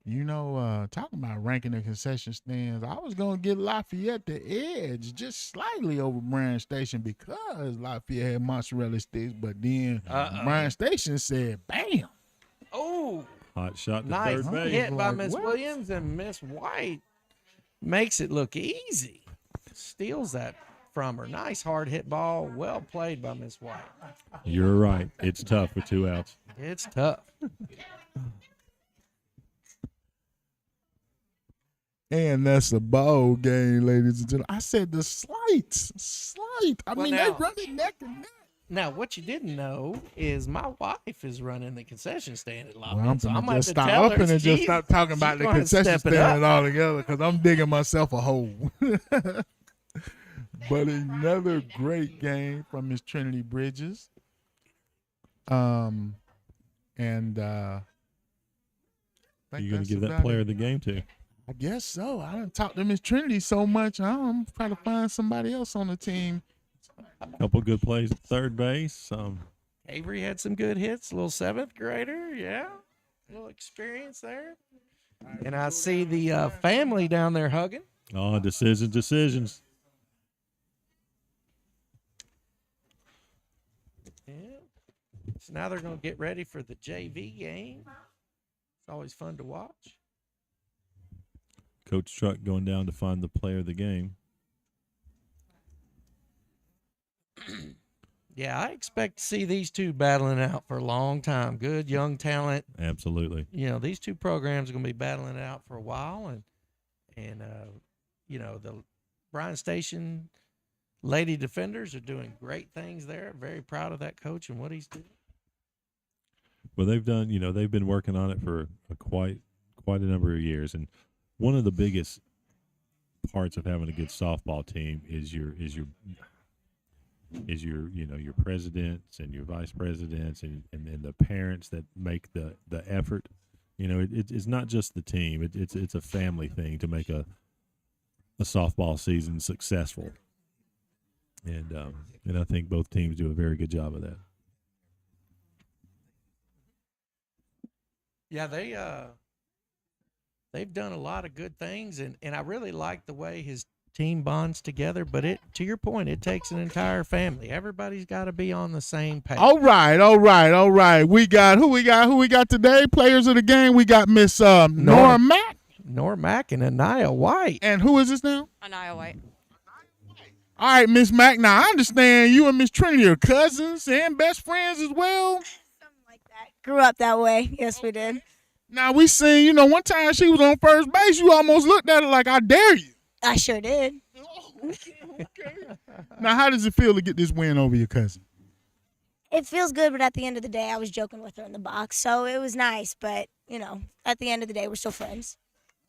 You know, talking about ranking the concession stands, I was going to get Lafayette the edge just slightly over Bryan Station because Lafayette had mozzarella sticks, but then Bryan Station said, bam. Oh, Hot shot to nice third base. hit by Like, Miss what? Williams, and Miss White makes it look easy. Steals that from her. Nice hard hit ball. Well played by Miss White. You're right. It's tough with 2 outs. It's tough. And that's a ball game, ladies and gentlemen. I said the slight. I Well, mean, now- they run it neck and neck. Now, what you didn't know is my wife is running the concession stand at Lafayette. Well, I'm so gonna I'm gonna just have to stop tell up her and just she's- stop talking about she's the gonna concession step it stand up. altogether because I'm digging myself a hole. But another great game from Miss Trinity Bridges. And You're going to give that player the game to. I guess so. I done talked to Miss Trinity so much. I'm trying to find somebody else on the team. Couple good plays at third base. Avery had some good hits. A little 7th grader. Yeah. A little experience there. And I see the family down there hugging. Oh, decisions. Yeah. So now they're going to get ready for the JV game. It's always fun to watch. Coach Truck going down to find the player of the game. Yeah, I expect to see these two battling out for a long time. Good young talent. Absolutely. You know, these two programs are going to be battling it out for a while. And you know, the Bryan Station Lady Defenders are doing great things there. Very proud of that coach and what he's doing. Well, they've been working on it for quite a number of years. And one of the biggest parts of having a good softball team is your your presidents and your vice presidents and the parents that make the effort. You know, it's not just the team. It's a family thing to make a softball season successful. And I think both teams do a very good job of that. Yeah, they've done a lot of good things, and I really like the way his team bonds together. But to your point, it takes an entire family. Everybody's got to be on the same page. All right. We got who we got today? Players of the game. We got Miss Nora Mack. Nora Mack and Anaya White. And who is this now? Anaya White. All right, Miss Mack. Now I understand you and Miss Trinity are cousins and best friends as well. Something like that. Grew up that way. Yes, we did. Now we seen, one time she was on first base. You almost looked at her like, I dare you. I sure did. Okay. Now, how does it feel to get this win over your cousin? It feels good, but at the end of the day, I was joking with her in the box, so it was nice. But, at the end of the day, we're still friends.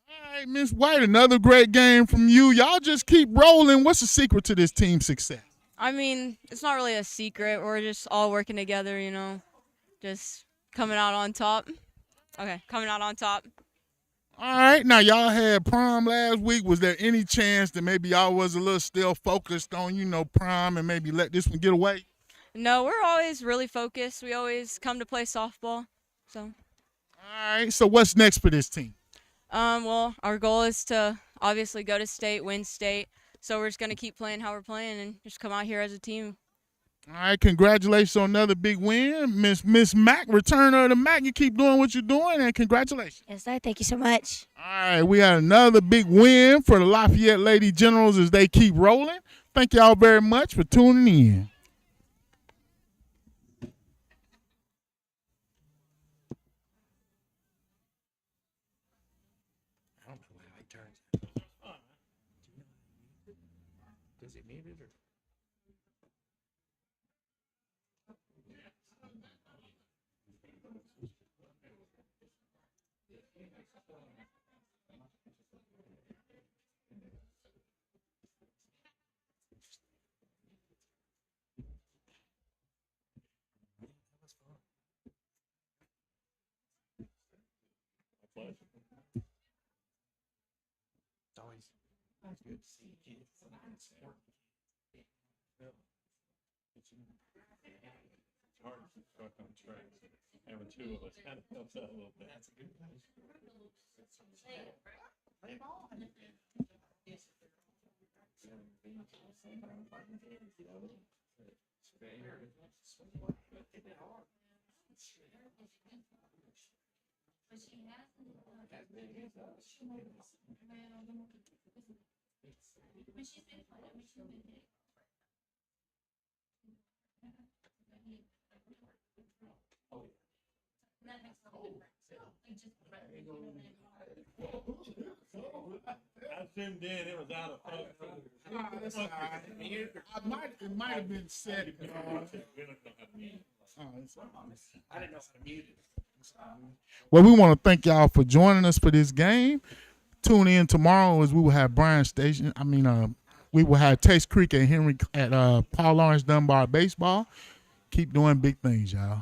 All right, Miss White, another great game from you. Y'all just keep rolling. What's the secret to this team success? I mean, it's not really a secret. We're just all working together, just coming out on top. Okay, coming out on top. All right, now y'all had prom last week. Was there any chance that maybe y'all was a little still focused on, prom and maybe let this one get away? No, we're always really focused. We always come to play softball. So. All right, so what's next for this team? Well, our goal is to obviously go to state, win state. So we're just going to keep playing how we're playing and just come out here as a team. All right, congratulations on another big win. Miss Mack, returner of the Mack. You keep doing what you're doing, and congratulations. Yes, sir. Thank you so much. All right, we had another big win for the Lafayette Lady Generals as they keep rolling. Thank y'all very much for tuning in. I don't know how he turns it. Does he mute it or? It's always good to see kids support. It's hard to start on track. Having two of us kind of helps out a little bit. That's a good place. I zoomed in, it was out of focus. It might have been set. I didn't know how to mute it. Well, we want to thank y'all for joining us for this game. Tune in tomorrow as we will have Bryan Station. We will have Taste Creek and Henry at Paul Lawrence Dunbar Baseball. Keep doing big things, y'all.